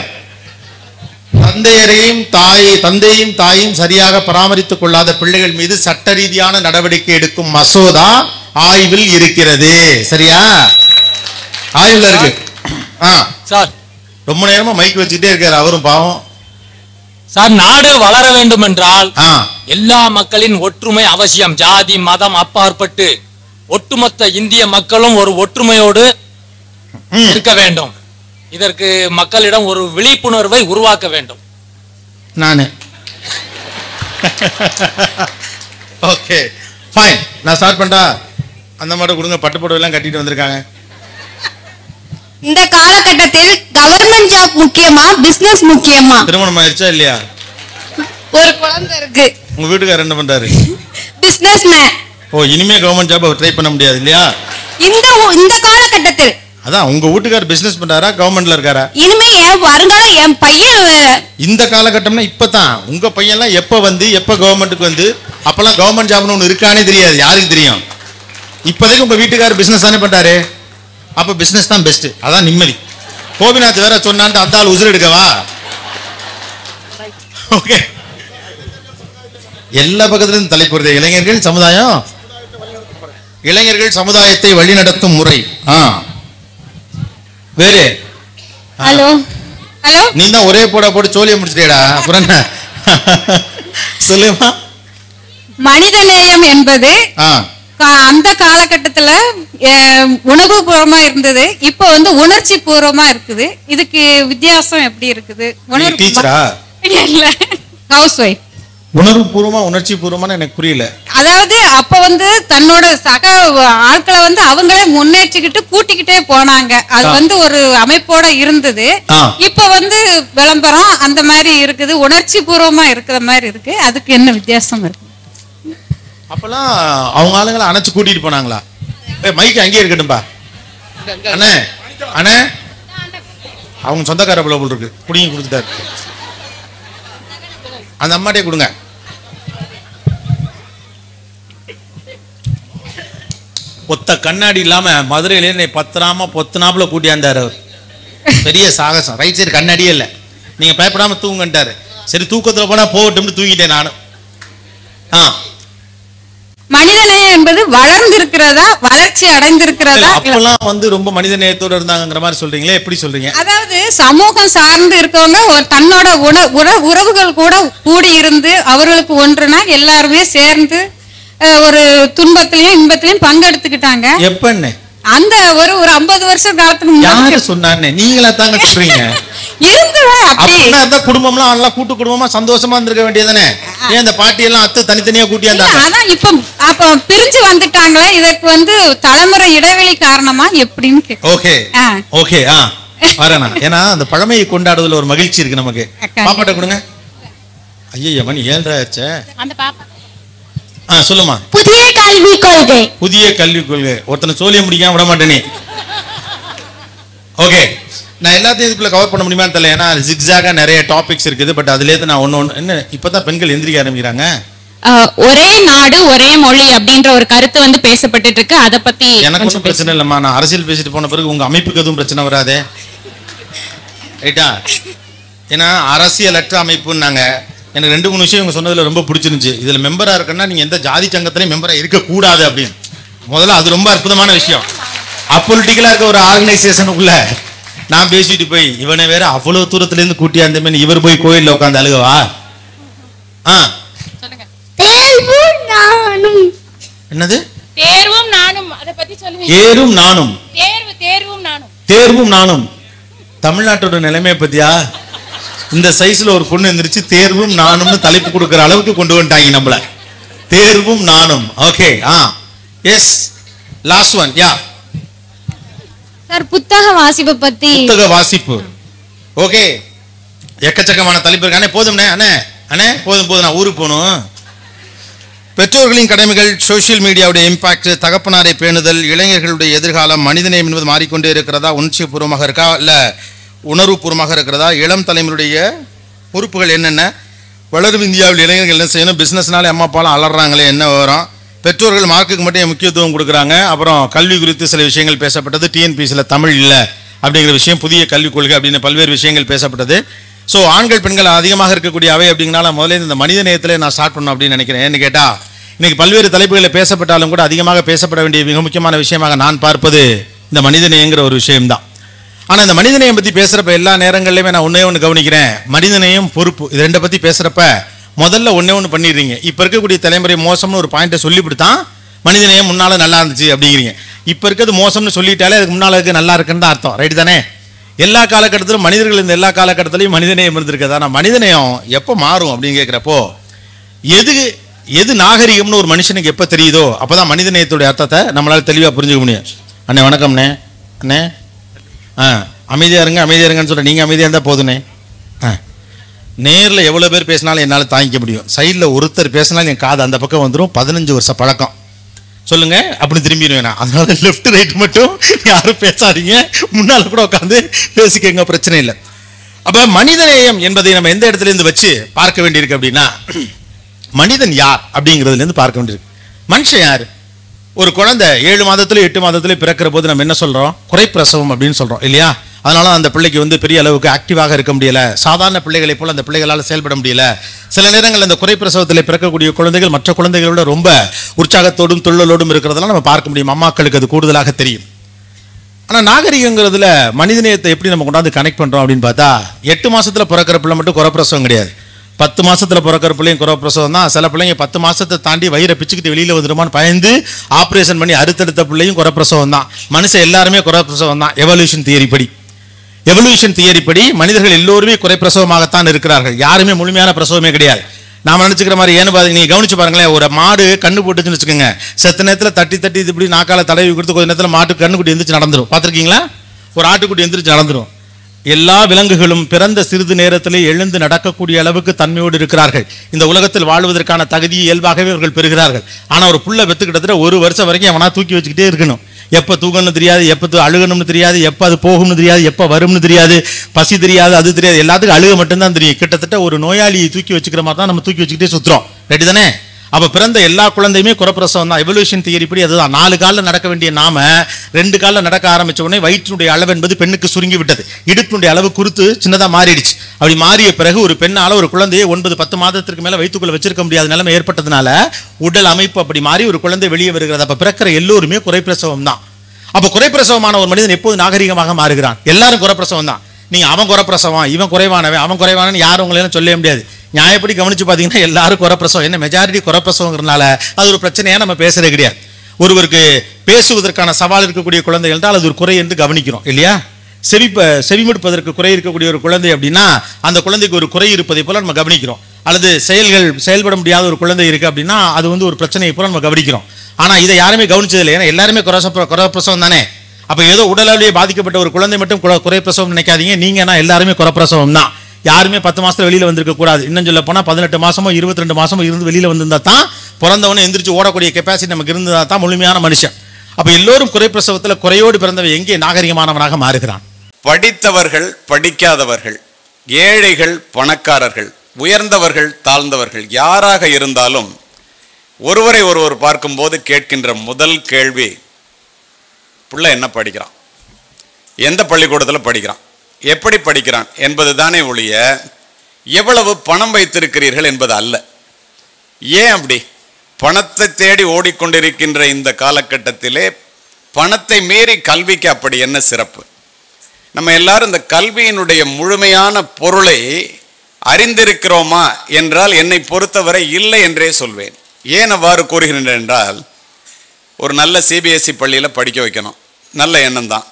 தந்தையும் தாயும் சரியாக பராமரித்துக் கொள்ளாத பிள்ளைகள் மீது சட்ட ரீதியான நடவடிக்கை எடுக்கும் மசோதா ஆய்வில் இருக்கிறது. சரியா? ஆய்வுல இருக்கு. சார் ரொம்ப நேரமா மைக் வச்சுட்டே இருக்காரு அவரும் பாவம். சார் நாடு வளர வேண்டும் என்றால் எல்லா மக்களின் ஒற்றுமை அவசியம். ஜாதி மதம் அப்பாற்பட்டு ஒட்டுமொத்த இந்திய மக்களும் ஒரு ஒற்றுமையோடு இருக்க வேண்டும். இதற்கு மக்களிடம் ஒரு விழிப்புணர்வை உருவாக்க வேண்டும். நானு ஓகே ஃபைன், நான் ஸ்டார்ட் பண்ணா. அந்த மாதிரி கொடுங்க. பட்டுப்புடவை எல்லாம் கட்டிட்டு வந்திருக்காங்க. இந்த காலகட்டத்தில் கவர்மெண்ட் ஜாப் முக்கியமா பிசினஸ் முக்கியமா? திருமணம் ஆயிடுச்சா இல்லையா? ஒரு குழந்தை இருக்கு. உங்க வீட்டுக்காரர் என்ன பண்றாரு? Business man. ஓ, இனிமே கவர்மெண்ட் ஜாப் ட்ரை பண்ண முடியாது இல்லையா? இந்த காலகட்டத்தில் அதான் உங்க வீட்டுக்காரர் பிசினஸ் பண்றாரா கவர்மெண்ட்ல இருக்காரா? இனிமே வருங்காலம் என் பையன். இந்த காலகட்டம்னா இப்பதான். உங்க பையன்லாம் எப்ப கவர்மெண்ட்டுக்கு வந்து அப்பெல்லாம் கவர்மெண்ட் ஜாப்னு ஒண்ணு இருக்கானே தெரியாது. யாருக்கு தெரியும்? இப்போதைக்கு உங்க வீட்டுக்காரர் பிசினஸ் தானே பண்றாரு. அப்ப பிசினஸ் தான் பெஸ்ட். அதான் நிம்மதி. கோபிநாத் வேற சொன்னான்ட்டு அந்த ஆள் உசுறு எடுக்கவா? ஓகே, எல்லா பக்கத்திலும் தலைப்பு வருது. இளைஞர்கள் சமுதாயத்தை வழிநடத்தும் முறை. வேறு ஹலோ ஹலோ, நீ தான் ஒரே போட்டு சோழிய முடிச்சிட்டேடா. அப்புறம் என்ன சொல்லுமா? மனிதநேயம் என்பது அந்த காலகட்டத்துல உணவு பூர்வமா இருந்தது, இப்ப வந்து உணர்ச்சி பூர்வமா இருக்குது. இதுக்கு வித்தியாசம் எப்படி இருக்குது? House wife. உணர்வு பூர்வமா உணர்ச்சி பூர்வமான எனக்கு புரியல. அதாவது அப்ப வந்து தன்னோட சக ஆட்களை வந்து அவங்களே முன்னேற்றிக்கிட்டு கூட்டிக்கிட்டே போனாங்க. அது வந்து ஒரு அமைப்போட இருந்தது. இப்ப வந்து விளம்பரம் அந்த மாதிரி இருக்குது, உணர்ச்சி பூர்வமா இருக்கிற மாதிரி இருக்கு. அதுக்கு என்ன வித்தியாசம் இருக்கு? அப்பெல்லாம் அவங்க ஆளுங்களை அணைச்சு கூட்டிட்டு போனாங்களா? மைக்கு அங்கேயே இருக்கட்டும்பா. அண்ணே அண்ணே, அவங்க சொந்தக்கார போல இருக்கு, குடிங்க கொடுத்துட்டாரு. அந்த அம்மாட்டே கொடுங்க. ஒத்த கண்ணாடி இல்லாம மதுரையில பத்திராம பொத்தனாப்புல கூட்டியாந்தாரு. பெரிய சாகசம். ரைட் சைடு கண்ணாடியே இல்லை. நீங்க பயப்படாம தூங்கன்ட்டாரு. சரி தூக்கத்துல போனா போகட்டும் தூங்கிட்டேன் நானும். மனிதநேயம் என்பது வளர்ந்திருக்கிறதா வளர்ச்சி அடைந்திருக்கிறதா? அப்பெல்லாம் வந்து ரொம்ப மனிதநேயத்தோட இருந்தாங்கிற மாதிரி சொல்றீங்களே, எப்படி சொல்றீங்க? அதாவது சமூகம் சார்ந்து இருக்கவங்க தன்னோட உறவுகள் கூட கூடி இருந்து அவர்களுக்கு ஒன்றுனா எல்லாருமே சேர்ந்து ஒரு துன்பத்திலையும் இன்பத்திலையும் பங்கெடுத்துக்கிட்டாங்க. எப்பன்னு அந்த ஒரு 50 வருஷம் காலத்துக்கு முன்னாடி சொன்னானே, நீங்களா தாங்க சொல்றீங்க. குடும்பம்லாம் எல்லாம் கூட்டு குடும்பமா சந்தோஷமா இருந்திருக்க வேண்டியதானே? ஏன் இந்த பாட்டி எல்லாம் அத்தை தனித்தனியா கூட்டியாந்தாங்க? அதான் இப்ப பிரிஞ்சு வந்துட்டாங்களா? இதற்கு வந்து தலைமுறை இடைவெளி காரணமா எப்படின்னு? ஓகே ஓகே வரேனா. ஏன்னா அந்த பழமையை கொண்டாடுவதில் ஒரு மகிழ்ச்சி இருக்கு நமக்கு. பாப்பாட்ட கொடுங்க. ஐயா மணி 7:30 ஆச்சே. அந்த பாப்பா சொல்லுமா. புதிய கல்விக் கொள்கை. புதிய கல்விக் கொள்கை. ஒருத்தனை சோழிய முடிக்காம விட மாட்டேனே. ஓகே, நான் எல்லாத்தையும் இதுக்குள்ள கவர் பண்ண முடியுமான்னு தெரியல. ஏன்னா ஜிக்ஸாகா நிறைய டாபிக்ஸ் இருக்குது. பட் அதுலேருந்து நான் ஒன்று என்ன இப்பதான் பெண்கள் எந்திரிக்க ஆரம்பிக்கிறாங்க. ஒரே நாடு ஒரே மொழி அப்படின்ற ஒரு கருத்து வந்து பேசப்பட்டு இருக்கு. அதை பத்தி எனக்கு ஒன்றும் பிரச்சனை இல்லைம்மா. நான் அரசியல் பேசிட்டு போன பிறகு உங்க அமைப்புக்கு எதுவும் பிரச்சனை வராதே, ரைட்டா? ஏன்னா அரசியலற்ற அமைப்புன்னாங்க. எனக்கு 2-3 விஷயம் இவங்க சொன்னதுல ரொம்ப பிடிச்சிருந்துச்சு. இதுல மெம்பரா இருக்குன்னா நீங்க எந்த ஜாதி சங்கத்திலையும் மெம்பரா இருக்கக்கூடாது அப்படின்னு. முதல்ல அது ரொம்ப அற்புதமான விஷயம். அப்பொலிட்டிக்கலா இருக்க ஒரு ஆர்கனைசேஷனுக்குள்ள நான் பேசிட்டு போய் இவனை வேற அவ்வளவு தூரத்துல இருந்து கூட்டியா இருந்தமே இவர் போய் கோயில்ல உட்காந்து அழுகவா? என்னது தேர்வும் நானும், அதை பத்தி சொல்லுங்க. தேர்வும் நானும், தேர்வும் நானும், தேர்வும் நானும். தமிழ்நாட்டோட நிலைமையை பத்தியா? இந்த சைஸ்ல ஒரு பொண்ணு எந்திரிச்சு தேர்வும் நானும்னு தலைப்பு கொடுக்கிற அளவுக்கு கொண்டு வந்துட்டாங்க நம்மள. தேர்வும் நானும். Okay. Yes, last one. Yeah sir, புத்தக வாசிப்பு பத்தி. புத்தக வாசிப்பு. ஓகே, எக்கச்சக்கமான தலைப்பு இருக்கு. அண்ணே போதும்ண்ணே, அண்ணே அண்ணே போதும் நான் ஊருக்கு போகணும். பெற்றோர்களின் கடமைகள், சோசியல் மீடியாவுடைய இம்பாக்ட், தகப்பனாரை பேணுதல், இளைஞர்களுடைய எதிர்காலம், மனிதநேயம் என்பது மாறிக்கொண்டே இருக்கிறதா, உணர்ச்சிபூர்வமாக இருக்கா இல்ல உணர்வுபூர்வமாக இருக்கிறதா, இளம் தலைமுறையுடைய பொறுப்புகள் என்னென்ன, வளரும் இந்தியாவில் இளைஞர்கள் என்ன செய்யணும், பிசினஸ்னாலே அம்மா அப்பாலாம் அலறாங்களே என்ன வரும், பெற்றோர்கள் மார்க்குக்கு மட்டும் முக்கியத்துவம் கொடுக்குறாங்க, அப்புறம் கல்வி குறித்து சில விஷயங்கள் பேசப்பட்டது, டிஎன்பிசியில் தமிழ் இல்லை அப்படிங்கிற விஷயம், புதிய கல்விக் கொள்கை அப்படின்னு பல்வேறு விஷயங்கள் பேசப்பட்டது. ஸோ ஆண்கள் பெண்கள் அதிகமாக இருக்கக்கூடிய அவை அப்படிங்கனால முதல்ல இந்த மனித நேயத்தில் நான் ஸ்டார்ட் பண்ணணும் அப்படின்னு நினைக்கிறேன். ஏன்னு கேட்டால் இன்னைக்கு பல்வேறு தலைப்புகளில் பேசப்பட்டாலும் கூட அதிகமாக பேசப்பட வேண்டிய மிக முக்கியமான விஷயமாக நான் பார்ப்பது இந்த மனிதநேயங்கிற ஒரு விஷயம்தான். ஆனால் இந்த மனிதநேயம் பற்றி பேசுகிறப்ப எல்லா நேரங்கள்லையுமே நான் ஒன்று கவனிக்கிறேன், மனிதநேயம் பொறுப்பு இது ரெண்டை பற்றி பேசுகிறப்ப முதல்ல ஒன்று பண்ணிடுறீங்க. இப்போ இருக்கக்கூடிய தலைமுறை மோசம்னு ஒரு பாயிண்ட்டை சொல்லிவிட்டு மனிதநேயம் முன்னால் நல்லா இருந்துச்சு அப்படிங்கிறீங்க. இப்போ இருக்கிறது மோசம்னு சொல்லிட்டாலே அதுக்கு முன்னால் இருக்கு நல்லா இருக்குன்னு தான் அர்த்தம். ரைட்டு தானே? எல்லா காலகட்டத்திலும் மனிதர்கள் இந்த எல்லா காலகட்டத்திலையும் மனிதநேயம் இருந்திருக்குது. ஆனால் மனிதநேயம் எப்போ மாறும் அப்படின்னு கேட்குறப்போ எது நாகரிகம்னு ஒரு மனுஷனுக்கு எப்போ தெரியுதோ அப்போ தான் மனிதநேயத்துடைய அர்த்தத்தை நம்மளால் தெளிவாக புரிஞ்சுக்க முடியும். அண்ணே வணக்கம்ண்ணே. அண்ணே அமைதியாக இருங்கன்னு சொல்கிறேன். நீங்கள் அமைதியாக இருந்தால் போதுண்ணே. நேரில் எவ்வளோ பேர் பேசினாலும் என்னால் தாங்கிக்க முடியும். சைடில் ஒருத்தர் பேசினாலும் என் காது அந்த பக்கம் வந்துடும். 15 வருஷ பழக்கம். சொல்லுங்க அப்படி திரும்பிடுவேன். அதனால லெஃப்ட் ரைட் மட்டும் யாரும் பேசாதீங்க, முன்னால் கூட உட்காந்து பேசிக்கங்க, பிரச்சனை இல்லை. அப்போ மனிதநேயம் என்பதை நம்ம எந்த இடத்துல இருந்து வச்சு பார்க்க வேண்டியிருக்கு அப்படின்னா, மனிதன் யார் அப்படிங்கிறதுல இருந்து பார்க்க வேண்டியிருக்கு. மனுஷன் யார்? ஒரு குழந்தை 7 மாதத்துல 8 மாதத்துல பிறக்கிற போது நம்ம என்ன சொல்றோம்? குறைப்பிரசவம் அப்படின்னு சொல்றோம் இல்லையா? அதனால அந்த பிள்ளைக்கு பெரிய அளவுக்கு ஆக்டிவாக இருக்க முடியல, சாதாரண பிள்ளைகளை போல அந்த பிள்ளைகளால் செயல்பட முடியல. சில நேரங்கள் அந்த குறைப்பிரசவத்தில் பிறக்கக்கூடிய குழந்தைகள் மற்ற குழந்தைகளோட ரொம்ப உற்சாகத்தோடும் துள்ளலோடும் இருக்கிறதெல்லாம் நம்ம பார்க்க முடியும். அம்மாக்களுக்கு அது கூடுதலாக தெரியும். ஆனால் நாகரிகங்கிறதுல மனிதநேயத்தை எப்படி நம்ம கொண்டாந்து கனெக்ட் பண்றோம் அப்படின்னு பார்த்தா, 8 மாசத்துல பிறக்கிற பிள்ளை மட்டும் குறைப்பிரசவம் கிடையாது. 10 மாசத்துல பிறக்கிற பிள்ளையும் குறைப்பிரசவம் தான். சில பிள்ளைங்க 10 மாசத்தை தாண்டி வயிறை பிச்சுக்கிட்டு வெளியில வந்துடுமான்னு பயந்து ஆப்ரேஷன் பண்ணி அறுத்தெடுத்த பிள்ளையும் குறைப்பிரசவம் தான். மனுஷன் எல்லாருமே குறைப்பிரசவம் தான். எவல்யூஷன் தியரி படி மனிதர்கள் எல்லோருமே குறைப்பிரசவமாகத்தான் இருக்கிறார்கள். யாருமே முழுமையான பிரசவமே கிடையாது. நாம நினைச்சுக்கிற மாதிரி. ஏன்னு பாருங்க, நீங்க கவனிச்சு பாருங்களேன், ஒரு மாடு கண்ணு போட்டுச்சுன்னு வச்சுக்கோங்க, செத்த நேரத்தில் தட்டி இப்படி நாக்கால தடவி கொடுத்து கொஞ்ச நேரத்தில் மாட்டு கண்ணுக்குட்டி எந்திரிச்சு நடந்துடும். பார்த்துருக்கீங்களா? ஒரு ஆட்டுக்குட்டி எந்திரிச்சு நடந்துடும். எல்லா விலங்குகளும் பிறந்த சிறிது நேரத்திலே எழுந்து நடக்கக்கூடிய அளவுக்கு தன்மையோடு இருக்கிறார்கள். இந்த உலகத்தில் வாழ்வதற்கான தகுதியை இயல்பாகவே அவர்கள் பெறுகிறார்கள். ஆனால் ஒரு புள்ள கிட்டத்தட்ட 1 வருஷம் வரைக்கும் அவனா தூக்கி வச்சுக்கிட்டே இருக்கணும். எப்போ தூங்கணும்னு தெரியாது, எப்போ அழுகணும்னு தெரியாது, எப்போ அது போகும்னு தெரியாது, எப்போ வரும்னு தெரியாது, பசி தெரியாது, அது தெரியாது, எல்லாத்துக்கும் அழுக மட்டும்தான் தெரியும். கிட்டத்தட்ட ஒரு நோயாளியை தூக்கி வச்சுக்கிற மாதிரி தான் நம்ம தூக்கி வச்சுக்கிட்டே சுற்றுறோம். ரைட்டு தானே? அப்போ பிறந்த எல்லா குழந்தையுமே குறைப்பிரசவம் தான். எவல்யூஷன் தியரி படி அதுதான். 4 காலில் நடக்க வேண்டிய நாம 2 காலில் நடக்க ஆரம்பிச்ச உடனே வயிற்றினுடைய அளவு என்பது பெண்ணுக்கு சுருங்கி விட்டது. இடுப்பினுடைய அளவு குறுத்து சின்னதாக மாறிடுச்சு. அப்படி மாறிய பிறகு ஒரு பெண்ணால ஒரு குழந்தையை 9-10 மாதத்திற்கு மேல வயிற்றுக்குள்ள வச்சிருக்க முடியாத நிலைமை ஏற்பட்டதுனால உடல் அமைப்பு அப்படி மாறி ஒரு குழந்தை வெளியே வருகிறது. அப்ப பிறக்கிற எல்லோருமே குறைப்பிரசவம் தான். அப்போ குறைப்பிரசவமான ஒரு மனிதன் எப்போது நாகரிகமாக மாறுகிறான்? எல்லாரும் குறைப்பிரசவம் தான். நீங்க அவன் குறைப்பிரசவம், இவன் குறைவானவன், அவன் குறைவானவன் யாரும் உங்களால சொல்ல முடியாது. நியாயப்படி கவனிச்சு பார்த்தீங்கன்னா எல்லாரும் குறைப்பிரசவம். என்ன மெஜாரிட்டி குறைப்பிரசவங்கிறதுனால அது ஒரு பிரச்சனையா நம்ம பேசுறது கிடையாது. ஒருவருக்கு பேசுவதற்கான சவால் இருக்கக்கூடிய குழந்தை என்றால் அது ஒரு குறை என்று கவனிக்கிறோம் இல்லையா? செவிமடுப்பதற்கு குறை இருக்கக்கூடிய ஒரு குழந்தை அப்படின்னா அந்த குழந்தைக்கு ஒரு குறை இருப்பதை போல நம்ம கவனிக்கிறோம். அல்லது செயல்பட முடியாத ஒரு குழந்தை இருக்கு அப்படின்னா அது ஒரு பிரச்சனையை போல நம்ம கவனிக்கிறோம். ஆனா இதை யாருமே கவனிச்சதில்லை. ஏன்னா எல்லாருமே குறைப்பிரசவம் தானே. அப்ப ஏதோ உடலாலேயே பாதிக்கப்பட்ட ஒரு குழந்தை மட்டும் குறைப்பிரசவம் நினைக்காதீங்க. நீங்கன்னா எல்லாருமே குறைப்பிரசவம் தான். யாருமே 10 மாசத்துல வெளியில வந்திருக்க கூடாது. இன்னும் சொல்ல போனா 18 மாசமோ 22 மாசமோ இருந்து வெளியில வந்திருந்தா தான் பிறந்தவனே எந்திரிச்சு ஓடக்கூடிய கெப்பாசிட்டி நமக்கு இருந்ததா தான் முழுமையான மனுஷன். அப்ப எல்லோரும் குறைப்பிரசவத்துல குறையோடு பிறந்தவன் எங்கே நாகரிகமானவனாக மாறுகிறான்? படித்தவர்கள் படிக்காதவர்கள், ஏழைகள் பணக்காரர்கள், உயர்ந்தவர்கள் தாழ்ந்தவர்கள், யாராக இருந்தாலும் ஒருவரை ஒருவர் பார்க்கும்போது கேட்கின்ற முதல் கேள்வி, பிள்ளை என்ன படிக்கிறான், எந்த பள்ளிக்கூடத்தில் படிக்கிறான், எப்படி படிக்கிறான் என்பது தானே ஒழிய எவ்வளவு பணம் வைத்திருக்கிறீர்கள் என்பது அல்ல. ஏன் அப்படி? பணத்தை தேடி ஓடிக்கொண்டிருக்கின்ற இந்த காலகட்டத்திலே பணத்தை மீறி கல்விக்கு அப்படி என்ன சிறப்பு? நம்ம எல்லாரும் இந்த கல்வியினுடைய முழுமையான பொருளை அறிந்திருக்கிறோமா என்றால் என்னை பொறுத்தவரை இல்லை என்றே சொல்வேன். ஏன் அவ்வாறு கூறுகின்றேன் என்றால், ஒரு நல்ல சிபிஎஸ்இ பள்ளியில் படிக்க வைக்கணும், நல்ல எண்ணம் தான்.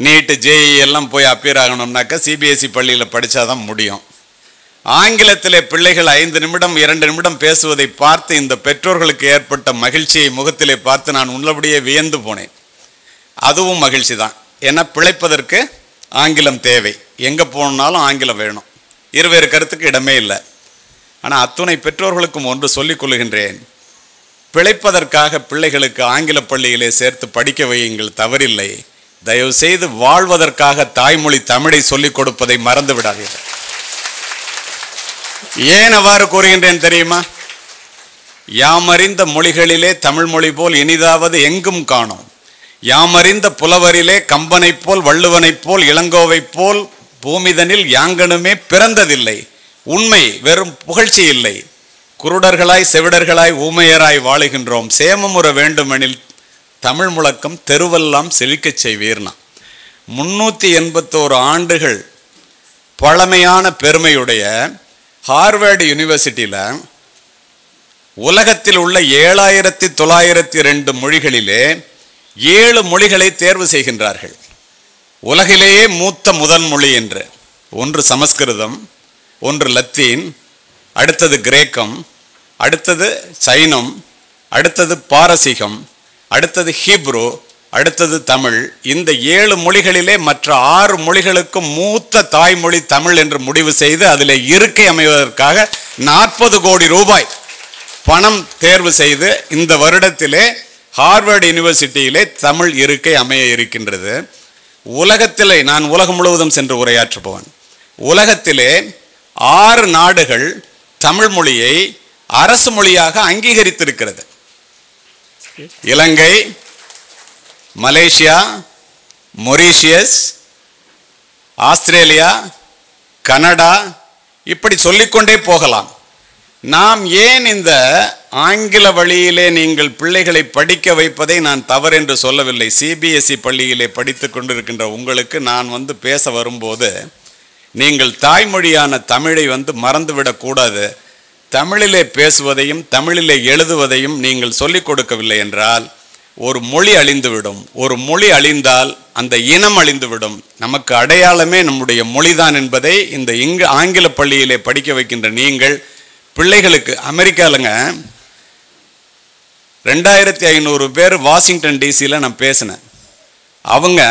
நீட்டு ஜேஇ எல்லாம் போய் அப்பியர் ஆகணும்னாக்கா சிபிஎஸ்இ பள்ளியில் படித்தாதான் முடியும். ஆங்கிலத்திலே பிள்ளைகள் 5 நிமிடம் 2 நிமிடம் பேசுவதை பார்த்து இந்த பெற்றோர்களுக்கு ஏற்பட்ட மகிழ்ச்சியை முகத்திலே பார்த்து நான் உள்ளபடியே வியந்து போனேன். அதுவும் மகிழ்ச்சி தான். ஏன்னா பிழைப்பதற்கு ஆங்கிலம் தேவை, எங்கே போனாலும் ஆங்கிலம் வேணும், இருவேறு கருத்துக்கு இடமே இல்லை. ஆனால் அத்துணை பெற்றோர்களுக்கும் ஒன்று சொல்லிக் கொள்கின்றேன், பிழைப்பதற்காக பிள்ளைகளுக்கு ஆங்கில பள்ளியிலே சேர்த்து படிக்க வையுங்கள், தவறில்லை. தயவு செய்து வாழ்வதற்காக தாய்மொழி தமிழை சொல்லிக் கொடுப்பதை மறந்து விடாதீர்கள். ஏன் அவ்வாறு கூறுகின்றேன் தெரியுமா? யாமறிந்த மொழிகளிலே தமிழ் மொழி போல் இனிதாவது எங்கும் காணோம். யாமறிந்த புலவரிலே கம்பனைப் போல் வள்ளுவனைப் போல் இளங்கோவைப் போல் பூமிதனில் யாங்கனுமே பிறந்ததில்லை. உண்மை, வெறும் புகழ்ச்சி இல்லை. குருடர்களாய் செவிடர்களாய் ஊமையராய் வாழுகின்றோம். சேமமுற வேண்டுமெனில் தமிழ் முழக்கம் தெருவெல்லாம் செழிக்கச் செய்வீர்னா. 381 ஆண்டுகள் பழமையான பெருமையுடைய ஹார்வர்டு யூனிவர்சிட்டியில் உலகத்தில் உள்ள 7902 மொழிகளிலே 7 மொழிகளை தேர்வு செய்கின்றார்கள். உலகிலேயே மூத்த முதல் மொழி என்று. ஒன்று சமஸ்கிருதம், ஒன்று லத்தீன், அடுத்தது கிரேக்கம், அடுத்தது சைனம், அடுத்தது பாரசீகம், அடுத்தது ஹீப்ரு, அடுத்தது தமிழ். இந்த 7 மொழிகளிலே மற்ற 6 மொழிகளுக்கும் மூத்த தாய்மொழி தமிழ் என்று முடிவு செய்து அதில் இருக்கை அமைவதற்காக 40 கோடி ரூபாய் பணம் தேர்வு செய்து இந்த வருடத்திலே ஹார்வர்டு யூனிவர்சிட்டியிலே தமிழ் இருக்கை அமைய இருக்கின்றது. உலகத்திலே, நான் உலகம் முழுவதும் சென்று உரையாற்றுபவன், உலகத்திலே 6 நாடுகள் தமிழ் மொழியை அரசு மொழியாக அங்கீகரித்திருக்கிறது. இலங்கை, மலேசியா, மொரீஷியஸ், ஆஸ்திரேலியா, கனடா, இப்படி சொல்லிக்கொண்டே போகலாம். நாம் ஏன் இந்த ஆங்கில வழியிலே நீங்கள் பிள்ளைகளை படிக்க வைப்பதை நான் தவறென்று சொல்லவில்லை. சிபிஎஸ்இ பள்ளியிலே படித்து கொண்டிருக்கின்ற உங்களுக்கு நான் பேச வரும்போது நீங்கள் தாய்மொழியான தமிழை மறந்துவிடக்கூடாது. தமிழிலே பேசுவதையும் தமிழிலே எழுதுவதையும் நீங்கள் சொல்லிக் கொடுக்கவில்லை என்றால் ஒரு மொழி அழிந்துவிடும். ஒரு மொழி அழிந்தால் அந்த இனம் அழிந்துவிடும். நமக்கு அடையாளமே நம்முடைய மொழிதான் என்பதை இந்த ஆங்கில பள்ளியிலே படிக்க வைக்கின்ற நீங்கள் பிள்ளைகளுக்கு, அமெரிக்காலங்க 2500 பேர் வாஷிங்டன் டிசியில் நான் பேசினேன். அவங்க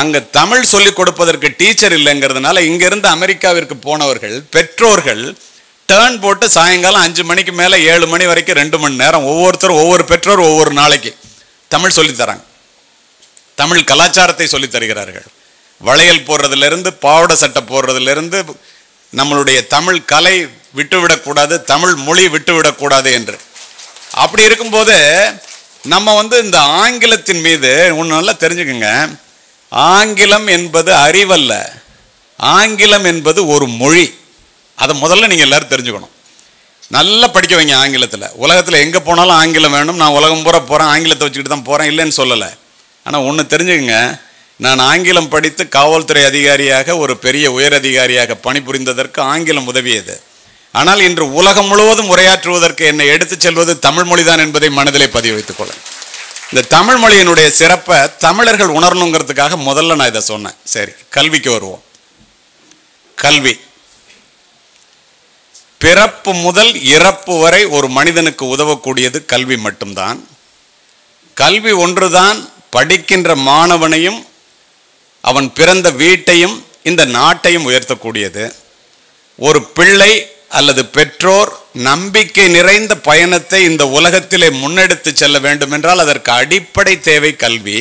அங்கே தமிழ் சொல்லிக் கொடுப்பதற்கு டீச்சர் இல்லைங்கிறதுனால இங்கிருந்து அமெரிக்காவிற்கு போனவர்கள் பெற்றோர்கள் டேர்ன் போட்டு சாயங்காலம் 5 மணிக்கு மேலே 7 மணி வரைக்கும் 2 மணி நேரம் ஒவ்வொருத்தரும் ஒவ்வொரு பெற்றோர் ஒவ்வொரு நாளைக்கு தமிழ் சொல்லித்தராங்க. தமிழ் கலாச்சாரத்தை சொல்லித் தருகிறார்கள். வளையல் போடுறதுலேருந்து பாவாடை சட்டை போடுறதுலேருந்து நம்மளுடைய தமிழ் கலை விட்டுவிடக்கூடாது, தமிழ் மொழி விட்டுவிடக்கூடாது என்று. அப்படி இருக்கும்போது நம்ம இந்த ஆங்கிலத்தின் மீது ஒன்று நல்லா தெரிஞ்சுக்கோங்க. ஆங்கிலம் என்பது அறிவல்ல, ஆங்கிலம் என்பது ஒரு மொழி. அதை முதல்ல நீங்கள் எல்லாரும் தெரிஞ்சுக்கணும். நல்லா படிக்க வைங்க ஆங்கிலத்தில். உலகத்தில் எங்கே போனாலும் ஆங்கிலம் வேணும். நான் உலகம் பூரா போகிறேன், ஆங்கிலத்தை வச்சுக்கிட்டு தான் போகிறேன், இல்லைன்னு சொல்லலை. ஆனால் ஒன்று தெரிஞ்சுக்கங்க, நான் ஆங்கிலம் படித்து காவல்துறை அதிகாரியாக ஒரு பெரிய உயர் அதிகாரியாக பணிபுரிந்ததற்கு ஆங்கிலம் உதவியது. ஆனால் இன்று உலகம் முழுவதும் உரையாற்றுவதற்கு என்னை எடுத்துச் செல்வது தமிழ் மொழிதான் என்பதை மனதிலே பதிவு வைத்துக் கொள்ள. இந்த தமிழ் மொழியினுடைய சிறப்பை தமிழர்கள் உணரணுங்கிறதுக்காக முதல்ல நான் இதை சொன்னேன். சரி, கல்விக்கு வருவோம். கல்வி பிறப்பு முதல் இறப்பு வரை ஒரு மனிதனுக்கு உதவக்கூடியது கல்வி மட்டும்தான். கல்வி ஒன்றுதான் படிக்கின்ற மாணவனையும் அவன் பிறந்த வீட்டையும் இந்த நாட்டையும் உயர்த்தக்கூடியது. ஒரு பிள்ளை அல்லது பெற்றோர் நம்பிக்கை நிறைந்த பயணத்தை இந்த உலகத்திலே முன்னெடுத்து செல்ல வேண்டும் என்றால் அதற்கு அடிப்படை தேவை கல்வி.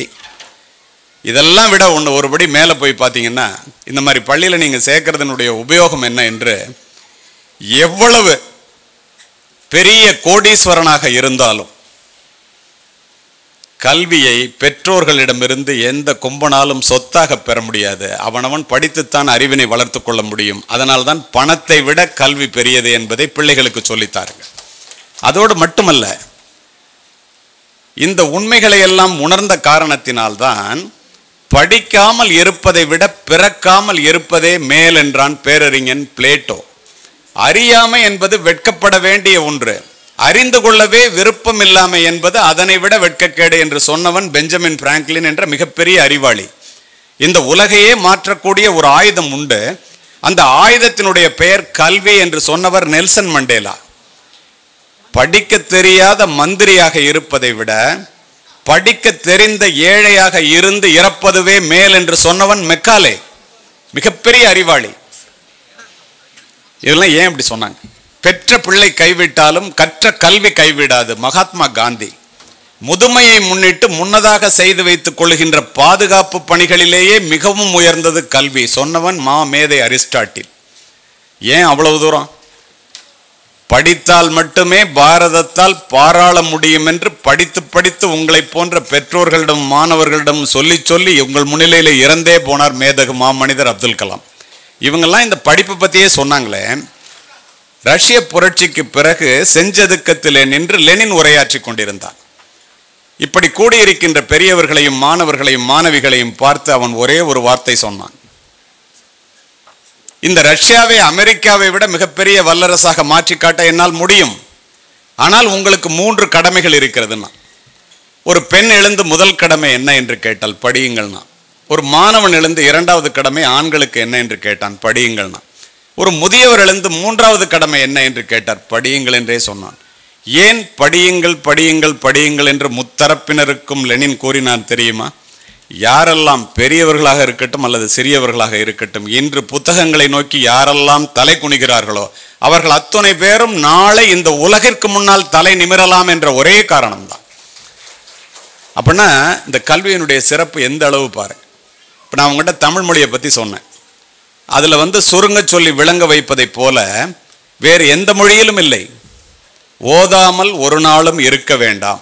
இதெல்லாம் விட ஒருபடி மேலே போய் பார்த்தீங்கன்னா, இந்த மாதிரி பள்ளியில் நீங்கள் சேர்க்கறதுனுடைய உபயோகம் என்ன என்று, எவ்வளவு பெரிய கோடீஸ்வரனாக இருந்தாலும் கல்வியை பெற்றோர்களிடமிருந்து எந்த கும்பனாலும் சொத்தாக பெற முடியாது. அவனவன் படித்துத்தான் அறிவினை வளர்த்து கொள்ள முடியும். அதனால்தான் பணத்தை விட கல்வி பெரியது என்பதை பிள்ளைகளுக்கு சொல்லித்தார்கள். அதோடு மட்டுமல்ல, இந்த உண்மைகளை எல்லாம் உணர்ந்த காரணத்தினால்தான் படிக்காமல் இருப்பதை விட பிறக்காமல் இருப்பதே மேல் என்றான் பேரறிஞன் பிளேட்டோ. அறியாமை என்பது வெட்கப்பட வேண்டிய ஒன்று, அறிந்து கொள்ளவே விருப்பம் இல்லாமை என்பது அதனை விட வெட்கக்கேடு என்று சொன்னவன் பெஞ்சமின் பிராங்க்லின் என்ற மிகப்பெரிய அறிவாளி. இந்த உலகையே மாற்றக்கூடிய ஒரு ஆயுதம் உண்டு, அந்த ஆயுதத்தினுடைய பெயர் கல்வி என்று சொன்னவர் நெல்சன் மண்டேலா. படிக்க தெரியாத மந்திரியாக இருப்பதை விட படிக்க தெரிந்த ஏழையாக இருந்து இறப்பதுவே மேல் என்று சொன்னவன் மெக்காலே, மிகப்பெரிய அறிவாளி. இதெல்லாம் ஏன் இப்படி சொன்னாங்க? பெற்ற பிள்ளை கைவிட்டாலும் கற்ற கல்வி கைவிடாது மகாத்மா காந்தி. முதுமையை முன்னிட்டு முன்னதாக செய்து வைத்துக் கொள்கின்ற பாதுகாப்பு பணிகளிலேயே மிகவும் உயர்ந்தது கல்வி சொன்னவன் மா மேதை அரிஸ்டாட்டில். ஏன் அவ்வளவு தூரம்? படித்தால் மட்டுமே பாரதத்தால் பாராள முடியும் என்று படித்து படித்து உங்களை போன்ற பெற்றோர்களிடம் மாணவர்களிடம் சொல்லி சொல்லி உங்கள் முன்னிலையில இறந்தே போனார் மேதகு மாமனிதர் அப்துல் கலாம். இவங்கெல்லாம் இந்த படிப்பை பத்தியே சொன்னாங்களே. ரஷ்ய புரட்சிக்கு பிறகு செஞ்சதுக்கத்திலே நின்று லெனின் உரையாற்றி கொண்டிருந்தான். இப்படி கூடியிருக்கின்ற பெரியவர்களையும் மாணவர்களையும் மாணவிகளையும் பார்த்து அவன் ஒரே ஒரு வார்த்தை சொன்னான். இந்த ரஷ்யாவை அமெரிக்காவை விட மிகப்பெரிய வல்லரசாக மாற்றி காட்ட என்னால் முடியும், ஆனால் உங்களுக்கு 3 கடமைகள் இருக்கிறதுன்னா. ஒரு பெண் எழுந்து முதல் கடமை என்ன என்று கேட்டால் படியுங்கள்னா. ஒரு மாணவன் எழுந்து 2வது கடமை ஆண்களுக்கு என்ன என்று கேட்டான், படியுங்கள்னா. ஒரு முதியவர் எழுந்து 3வது கடமை என்ன என்று கேட்டார், படியுங்கள் என்றே சொன்னான். ஏன் படியுங்கள் படியுங்கள் படியுங்கள் என்று முத்தரப்பினருக்கும் லெனின் கூறினான் தெரியுமா? யாரெல்லாம் பெரியவர்களாக இருக்கட்டும் அல்லது சிறியவர்களாக இருக்கட்டும், இன்று புத்தகங்களை நோக்கி யாரெல்லாம் தலை குனிகிறார்களோ அவர்கள் அத்தனை பேரும் நாளை இந்த உலகிற்கு முன்னால் தலை நிமிரலாம் என்ற ஒரே காரணம்தான். அப்படின்னா இந்த கல்வியினுடைய சிறப்பு எந்த அளவு பாருங்க. இப்போ நான் உங்கள்கிட்ட தமிழ் மொழியை பற்றி சொன்னேன். அதில் சுருங்க சொல்லி விளங்க வைப்பதை போல வேறு எந்த மொழியிலும் இல்லை. ஓதாமல் ஒரு நாளும் இருக்க வேண்டாம்,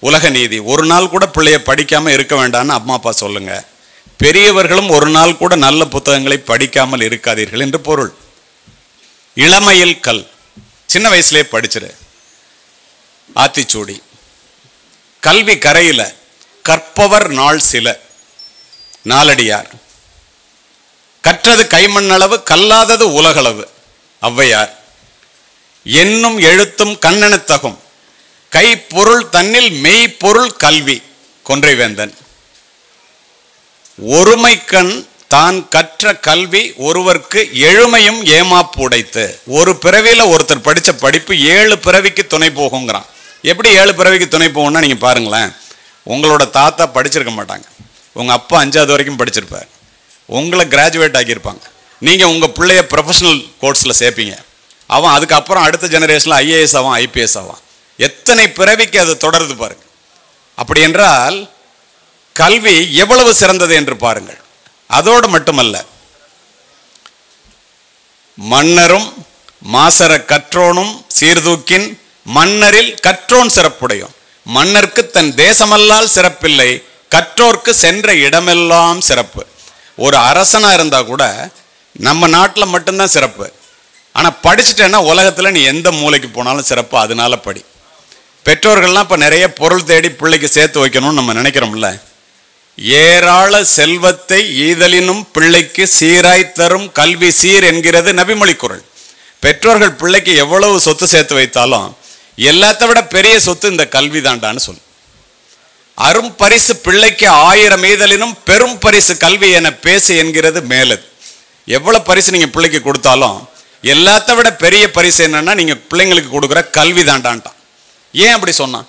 உலக நீதி. ஒரு நாள் கூட பிள்ளைய படிக்காமல் இருக்க வேண்டாம்னு அம்மா அப்பா சொல்லுங்க. பெரியவர்களும் ஒரு நாள் கூட நல்ல புத்தகங்களை படிக்காமல் இருக்காதீர்கள் என்று பொருள். இளமையில் கல், சின்ன வயசுலேயே படிச்சிரு. ஆத்திச்சூடி. கல்வி கரையில கற்பவர் நாள் சில, நாலடியார். கற்றது கைமண்ணளவு கல்லாதது உலகளவு, ஔவையார். என்னும் எழுத்தும் கண்ணெனத்தகும் கை பொருள் தன்னில் மெய் பொருள் கல்வி, கொன்றைவேந்தன். ஒருமை கண் தான் கற்ற கல்வி ஒருவர்க்கு எழுமையும் ஏமாப்பு உடைத்து. ஒரு பிறவியில ஒருத்தர் படிச்ச படிப்பு 7 பிறவிக்கு துணை போகுங்கிறான். எப்படி 7 பிறவிக்கு துணை போகும்னா நீங்க பாருங்களேன். உங்களோட தாத்தா படிச்சிருக்க மாட்டாங்க, உங்க அப்பா 5வது வரைக்கும் படிச்சிருப்பார், உங்களை கிராஜுவேட் ஆகியிருப்பாங்க. நீங்க உங்க பிள்ளைய ப்ரொஃபஷனல் கோர்ஸ்ல சேர்ப்பீங்க, அவன் அதுக்கப்புறம் அடுத்த ஜெனரேஷன்ல IAS ஆவான், IPS ஆவான். எத்தனை பிறவிக்கு அது தொடருது பாருங்க. அப்படி என்றால் கல்வி எவ்வளவு சிறந்தது என்று பாருங்கள். அதோடு மட்டுமல்ல, மன்னரும் மாசர கற்றோனும் சீர்தூக்கின் மன்னரில் கற்றோன் சிறப்புடையும். மன்னருக்கு தன் தேசமல்லால் சிறப்பில்லை, கற்றோர்க்கு சென்ற இடமெல்லாம் சிறப்பு. ஒரு அரசனா இருந்தா கூட நம்ம நாட்டில் மட்டும்தான் சிறப்பு. ஆனா படிச்சுட்டேன்னா உலகத்துல நீ எந்த மூலைக்கு போனாலும் சிறப்பு. அதனால படி. பெற்றோர்கள்லாம் இப்ப நிறைய பொருள் தேடி பிள்ளைக்கு சேர்த்து வைக்கணும்னு நம்ம நினைக்கிறோம்ல. ஏராள செல்வத்தை ஈதலினும் பிள்ளைக்கு சீராய் தரும் கல்வி சீர் என்கிறது நபிமொழி குறள். பெற்றோர்கள் பிள்ளைக்கு எவ்வளவு சொத்து சேர்த்து வைத்தாலும் எல்லாத்த விட பெரிய சொத்து இந்த கல்வி தாண்டான்னு சொல்லு. அரும் பரிசு பிள்ளைக்கு 1000 ஈதலினும் பெரும் பரிசு கல்வி என பேசு என்கிறது மேலது. எவ்வளவு பரிசு நீங்க பிள்ளைக்கு கொடுத்தாலும் எல்லாத்த விட பெரிய பரிசு என்னன்னா நீங்க பிள்ளைங்களுக்கு கொடுக்குற கல்வி தாண்டான்ட்டான். ஏன் அப்படி சொன்னான்?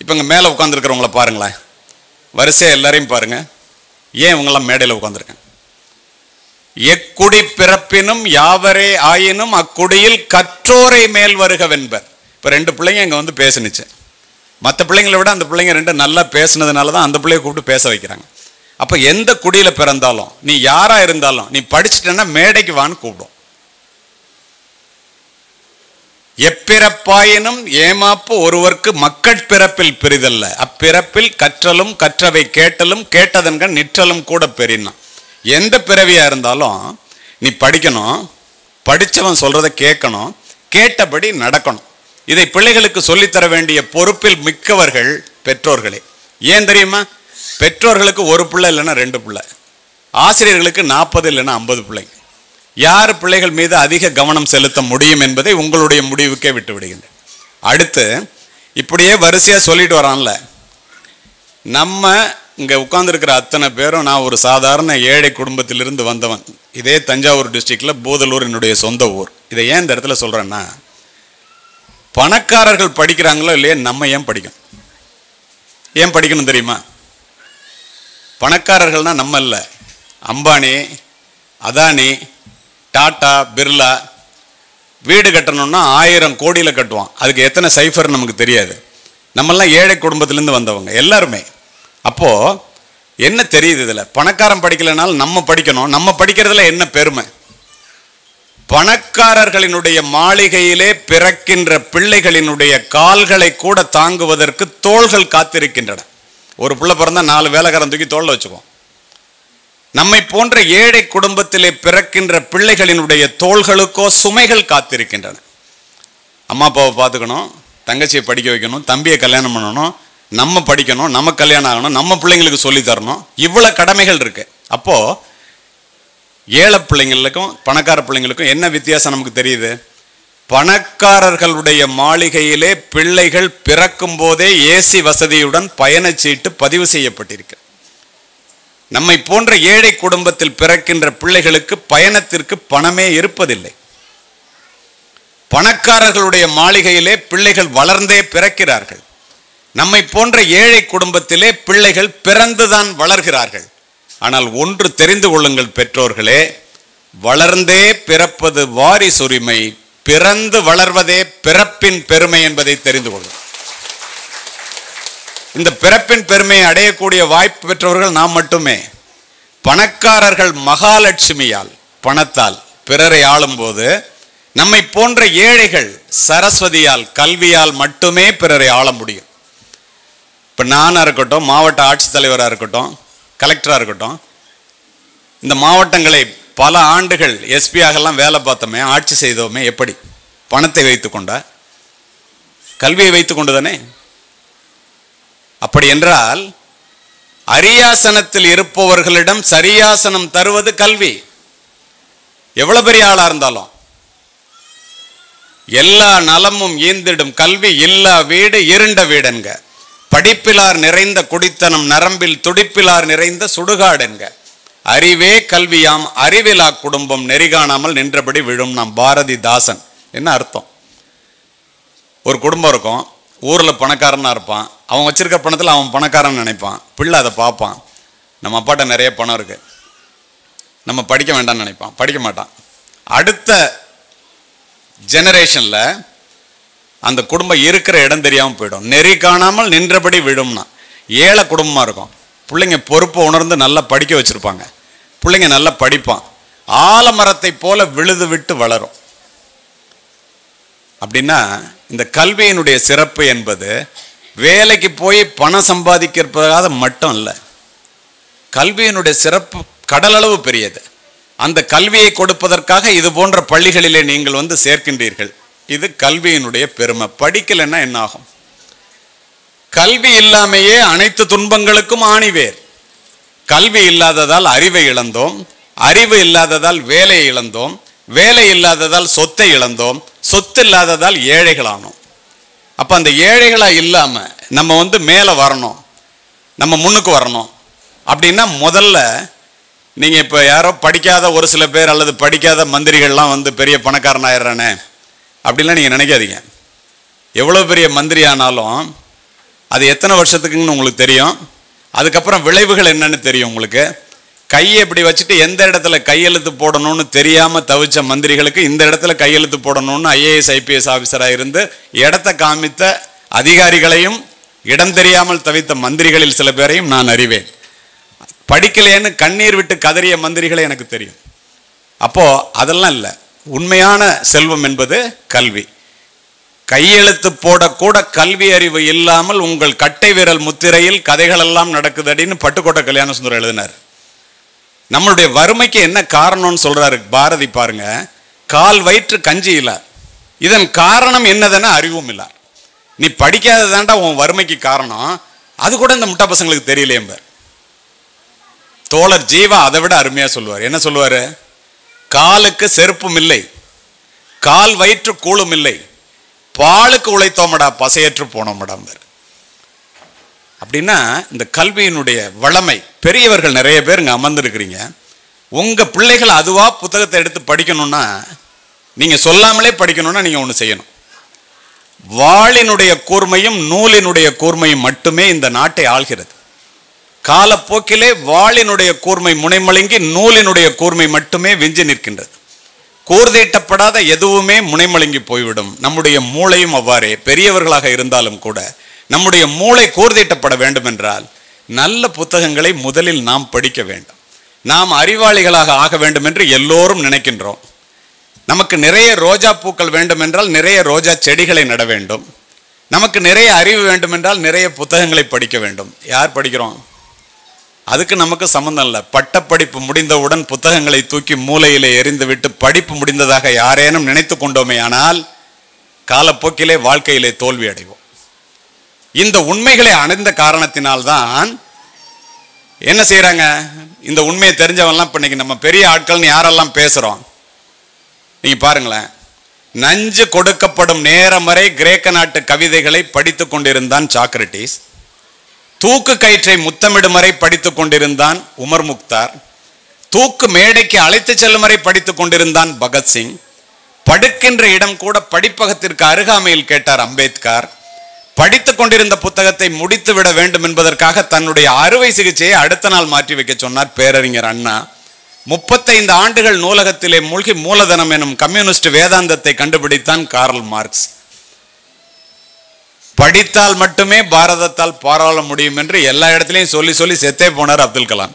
இப்ப இங்க மேல உட்கார்ந்துருக்கிறவங்கள பாருங்களேன், வரிசையா எல்லாரையும் பாருங்க. ஏன் இவங்கெல்லாம் மேடையில் உட்கார்ந்துருக்காங்க? எக்குடி பிறப்பினும் யாவரே ஆயினும் அக்குடியில் கற்றோரை மேல் வருக வென்பர். இப்ப 2 பிள்ளைங்க இங்க வந்து பேசுனுச்சு. மற்ற பிள்ளைங்களை விட அந்த பிள்ளைங்க 2 நல்லா பேசுனதுனால தான் அந்த பிள்ளைய கூப்பிட்டு பேச வைக்கிறாங்க. அப்ப எந்த குடியில பிறந்தாலும் நீ யாரா இருந்தாலும் நீ படிச்சுட்டேன்னா மேடைக்கு வான்னு கூப்பிடும். எப்பிறப்பாயினும் ஏமாப்பு ஒருவர்க்கு மக்கட்பிறப்பில் பெரிதல்ல, அப்பிறப்பில் கற்றலும் கற்றவை கேட்டலும் கேட்டதன்கண் நிற்றலும் கூட பெரினா. எந்த பிறவியா இருந்தாலும் நீ படிக்கணும், படிச்சவன் சொல்றதை கேட்கணும், கேட்டபடி நடக்கணும். இதை பிள்ளைகளுக்கு சொல்லித்தர வேண்டிய பொறுப்பில் மிக்கவர்கள் பெற்றோர்களே. ஏன் தெரியுமா? பெற்றோர்களுக்கு ஒரு பிள்ளை இல்லைன்னா 2 பிள்ளை, ஆசிரியர்களுக்கு 40 இல்லைன்னா 50 பிள்ளைங்க. யார் பிள்ளைகள் மீது அதிக கவனம் செலுத்த முடியும் என்பதை உங்களுடைய முடிவுக்கே விட்டு விடுகின்றேன். அடுத்து இப்படியே வரிசையா சொல்லிட்டு வரான்ல, நம்ம இங்க உட்கார்ந்துருக்கிற அத்தனை பேரும் நான் ஒரு சாதாரண ஏழை குடும்பத்திலிருந்து வந்தவன். இதே தஞ்சாவூர் டிஸ்ட்ரிக்ட்ல பூதலூர் என்னுடைய சொந்த ஊர். இதை ஏன் இந்த இடத்துல சொல்றேன்னா, பணக்காரர்கள் படிக்கிறாங்களோ இல்லையா, நம்ம ஏன் படிக்கணும்? ஏன் படிக்கணும் தெரியுமா? பணக்காரர்கள்னா நம்ம இல்லை, அம்பானி, அதானி, டாடா, பிர்லா வீடு கட்டணும்னா 1000 கோடியில் கட்டுவான். அதுக்கு எத்தனை சைஃபர் நமக்கு தெரியாது. நம்மெல்லாம் ஏழை குடும்பத்திலேருந்து வந்தவங்க எல்லாருமே. அப்போ என்ன தெரியுது இதுல? பணக்காரன் படிக்கலைனாலும் நம்ம படிக்கணும். நம்ம படிக்கிறதுல என்ன பெருமை? பணக்காரர்களினுடைய மாளிகையிலே பிறக்கின்ற பிள்ளைகளினுடைய கால்களை கூட தாங்குவதற்கு தோள்கள் காத்திருக்கின்றன. ஒரு பிள்ளை பிறந்தா 4 வேலைக்காரன் தூக்கி தோல்ல வச்சுக்குவோம். நம்மை போன்ற ஏழை குடும்பத்திலே பிறக்கின்ற பிள்ளைகளினுடைய தோள்களுக்கோ சுமைகள் காத்திருக்கின்றன. அம்மா அப்பாவை பார்த்துக்கணும், தங்கச்சியை படிக்க வைக்கணும், தம்பியை கல்யாணம் பண்ணணும், நம்ம படிக்கணும், நம்ம கல்யாணம் ஆகணும், நம்ம பிள்ளைங்களுக்கு சொல்லி தரணும். இவ்வளவு கடமைகள் இருக்கு. அப்போ ஏழை பிள்ளைங்களுக்கும் பணக்கார பிள்ளைங்களுக்கும் என்ன வித்தியாசம் நமக்கு தெரியுது? பணக்காரர்களுடைய மாளிகையிலே பிள்ளைகள் பிறக்கும் போதே ஏசி வசதியுடன் பயணச்சீட்டு பதிவு செய்யப்பட்டிருக்கு. நம்மை போன்ற ஏழை குடும்பத்தில் பிறக்கின்ற பிள்ளைகளுக்கு பயணத்திற்கு பணமே இருப்பதில்லை. பணக்காரர்களுடைய மாளிகையிலே பிள்ளைகள் வளர்ந்தே பிறக்கிறார்கள். நம்மை போன்ற ஏழை குடும்பத்திலே பிள்ளைகள் பிறந்துதான் வளர்கிறார்கள். ஆனால் ஒன்று தெரிந்து கொள்ளுங்கள் பெற்றோர்களே, வளர்ந்தே பிறப்பது வாரிசுரிமை, பிறந்து வளர்வதே பிறப்பின் பெருமை என்பதை தெரிந்து கொள்ளுங்கள். இந்த பிறப்பின் பெருமையை அடையக்கூடிய வாய்ப்பு பெற்றவர்கள் நாம் மட்டுமே. பணக்காரர்கள் மகாலட்சுமியால், பணத்தால் பிறரை ஆளும்போது, நம்மை போன்ற ஏழைகள் சரஸ்வதியால், கல்வியால் மட்டுமே பிறரை ஆள முடியும். இப்போ நானாக இருக்கட்டும், மாவட்ட ஆட்சித்தலைவராக இருக்கட்டும், கலெக்டராக இருக்கட்டும், இந்த மாவட்டங்களை பல ஆண்டுகள் எஸ்பியாகலாம் வேலை பார்த்தோமே, ஆட்சி செய்தோமே. எப்படி? பணத்தை வைத்துக்கொண்டா? கல்வியை வைத்துக்கொண்டு தானே. அப்படி என்றால் அரியாசனத்தில் இருப்பவர்களிடம் சரியாசனம் தருவது கல்வி. எவ்வளவு பெரிய ஆளா இருந்தாலும். எல்லா நலமும் ஈந்திடும் கல்வி இல்லா வீடு இருண்ட வீடுங்க. படிப்பிலார் நிறைந்த குடித்தனம், நரம்பில் துடிப்பிலார் நிறைந்த சுடுகாடுங்க. அறிவே கல்வியாம் அறிவிலா குடும்பம் நெறிகாணாமல் நின்றபடி விழும். நாம் பாரதிதாசன். என்ன அர்த்தம்? ஒரு குடும்பம் இருக்கும், ஊரில் பணக்காரனாக இருப்பான், அவன் வச்சிருக்க பணத்தில் அவன் பணக்காரன் நினைப்பான், பிள்ளை அதை பார்ப்பான், நம்ம அப்பாட்ட நிறைய பணம் இருக்கு, நம்ம படிக்க வேண்டாம்னு நினைப்பான், படிக்க மாட்டான். அடுத்த ஜெனரேஷனில் அந்த குடும்பம் இருக்கிற இடம் தெரியாமல் போயிடும். நெறி காணாமல் நின்றபடி விழும்னா. ஏழை குடும்பமாக இருக்கும், பிள்ளைங்க பொறுப்பை உணர்ந்து நல்லா படிக்க வச்சுருப்பாங்க, பிள்ளைங்க நல்லா படிப்பான், ஆலமரத்தை போல விழுது விட்டு வளரும். அப்படின்னா இந்த கல்வியினுடைய சிறப்பு என்பது வேலைக்கு போய் பணம் சம்பாதிக்கிறதுக்காக மட்டும் இல்லை. கல்வியினுடைய சிறப்பு கடலளவு பெரியது. அந்த கல்வியை கொடுப்பதற்காக இது போன்ற பள்ளிகளிலே நீங்கள் வந்து சேர்க்கின்றீர்கள். இது கல்வியினுடைய பெருமை. படிக்கலைன்னா என்ன ஆகும்? கல்வி இல்லாமையே அனைத்து துன்பங்களுக்கும் ஆணிவேர். கல்வி இல்லாததால் அறிவை இழந்தோம், அறிவு இல்லாததால் வேலையை இழந்தோம், வேலை இல்லாததால் சொத்தை இழந்தோம், சொத்து இல்லாததால் ஏழைகளானோம். அப்ப அந்த ஏழைகளா இல்லாம நம்ம வந்து மேல வரணும், நம்ம முன்னுக்கு வரணும். அப்படின்னா முதல்ல நீங்க இப்ப யாரோ படிக்காத ஒரு சில பேர் அல்லது படிக்காத மந்திரிகள்லாம் வந்து பெரிய பணக்காரன் ஆயிடுறானே அப்படின்லாம் நீங்க நினைக்காதீங்க. எவ்வளவு பெரிய மந்திரி ஆனாலும் அது எத்தனை வருஷத்துக்குன்னு உங்களுக்கு தெரியும். அதுக்கப்புறம் விளைவுகள் என்னன்னு தெரியும் உங்களுக்கு. கையை இப்படி வச்சுட்டு எந்த இடத்துல கையெழுத்து போடணும்னு தெரியாம தவிச்ச மந்திரிகளுக்கு இந்த இடத்துல கையெழுத்து போடணும்னு ஐஏஎஸ் ஐபிஎஸ் ஆஃபீஸராக இருந்து இடத்தை காமித்த அதிகாரிகளையும் இடம் தெரியாமல் தவித்த மந்திரிகளில் சில பேரையும் நான் அறிவேன். படிக்கலையேன்னு கண்ணீர் விட்டு கதறிய மந்திரிகளை எனக்கு தெரியும். அப்போ அதெல்லாம் இல்லை. உண்மையான செல்வம் என்பது கல்வி. கையெழுத்து போடக்கூட கல்வி அறிவு இல்லாமல் உங்கள் கட்டை விரல் முத்திரையில் கதைகள் எல்லாம் நடக்குது அப்படின்னு பட்டுக்கோட்டை கல்யாண சுந்தரம் எழுதினார். நம்மளுடைய வறுமைக்கு என்ன காரணம்னு சொல்றாரு பாரதி. பாருங்க, கால் வயிற்று கஞ்சி இல்ல. இதன் காரணம் என்னதுன்னா அறிவும் இல்ல. நீ படிக்காததாண்டா உன் வறுமைக்கு காரணம். அது கூட இந்த முட்டா பசங்களுக்கு தெரியலையே. தோழர் ஜீவா அதை விட அருமையா சொல்லுவார். என்ன சொல்லுவாரு? காலுக்கு செருப்பும் இல்லை, கால் வயிற்று கூழும் இல்லை, பாலுக்கு உழைத்தோமடா பசையற்று போனோமடாம். அப்படின்னா இந்த கல்வியினுடைய வளமை, பெரியவர்கள் நிறைய பேர் இங்க அமர்ந்திருக்கிறீங்க. உங்க பிள்ளைகள் அதுவா புத்தகத்தை எடுத்து படிக்கணும்னா, நீங்க சொல்லாமலே படிக்கணும்னா நீங்க ஒண்ணு செய்யணும். வாளினுடைய கூர்மையும் நூலினுடைய கூர்மையும் மட்டுமே இந்த நாட்டை ஆள்கிறது. காலப்போக்கிலே வாளினுடைய கூர்மை முனைமழுங்கி நூலினுடைய கூர்மை மட்டுமே விஞ்சி நிற்கின்றது. கூர்தீட்டப்படாத எதுவுமே முனைமழுங்கி போய்விடும். நம்முடைய மூளையும் அவ்வாறே. பெரியவர்களாக இருந்தாலும் கூட நம்முடைய மூளை கூர்தீட்டப்பட வேண்டும் என்றால் நல்ல புத்தகங்களை முதலில் நாம் படிக்க வேண்டும். நாம் அறிவாளிகளாக ஆக வேண்டும் என்று எல்லோரும் நினைக்கின்றோம். நமக்கு நிறைய ரோஜா பூக்கள் வேண்டும் என்றால் நிறைய ரோஜா செடிகளை நட வேண்டும். நமக்கு நிறைய அறிவு வேண்டும் என்றால் நிறைய புத்தகங்களை படிக்க வேண்டும். யார் படிக்கிறோம்? அதுக்கு நமக்கு சம்பந்தம் இல்லை. பட்டப்படிப்பு முடிந்தவுடன் புத்தகங்களை தூக்கி மூலையிலே எறிந்துவிட்டு படிப்பு முடிந்ததாக யாரேனும் நினைத்து கொண்டோமே ஆனால் காலப்போக்கிலே வாழ்க்கையிலே தோல்வி அடைவோம். இந்த உண்மைகளை அணிந்த காரணத்தினால்தான் என்ன செய்யறாங்க? இந்த உண்மையை தெரிஞ்சவன்லாம் இப்ப இன்னைக்கு நம்ம பெரிய ஆட்கள்னு யாரெல்லாம் பேசுறோம் நீங்க பாருங்களேன். நஞ்சு கொடுக்கப்படும் நேரம் வரை கிரேக்க நாட்டு கவிதைகளை படித்துக் கொண்டிருந்தான் சாக்ரட்டிஸ். தூக்கு கயிற்றை முத்தமிடும் வரை படித்துக் கொண்டிருந்தான் உமர் முக்தார். தூக்கு மேடைக்கு அழைத்து செல்லும் வரை படித்துக் கொண்டிருந்தான் பகத்சிங். படுக்கின்ற இடம் கூட படிப்பகத்திற்கு அருகாமையில் கேட்டார் அம்பேத்கர். படித்துக் கொண்டிருந்த புத்தகத்தை முடித்து விட வேண்டும் என்பதற்காக தன்னுடைய அறுவை சிகிச்சையை அடுத்த நாள் மாற்றி வைக்க சொன்னார் பேரறிஞர் அண்ணா. 35 ஆண்டுகள் நூலகத்திலே மூழ்கி மூலதனம் எனும் கம்யூனிஸ்ட் வேதாந்தத்தை கண்டுபிடித்தான் கார்ல் மார்க்ஸ். படித்தால் மட்டுமே பாரதத்தால் பாராள முடியும் என்று எல்லா இடத்துலையும் சொல்லி சொல்லி செத்தே போனார் அப்துல் கலாம்.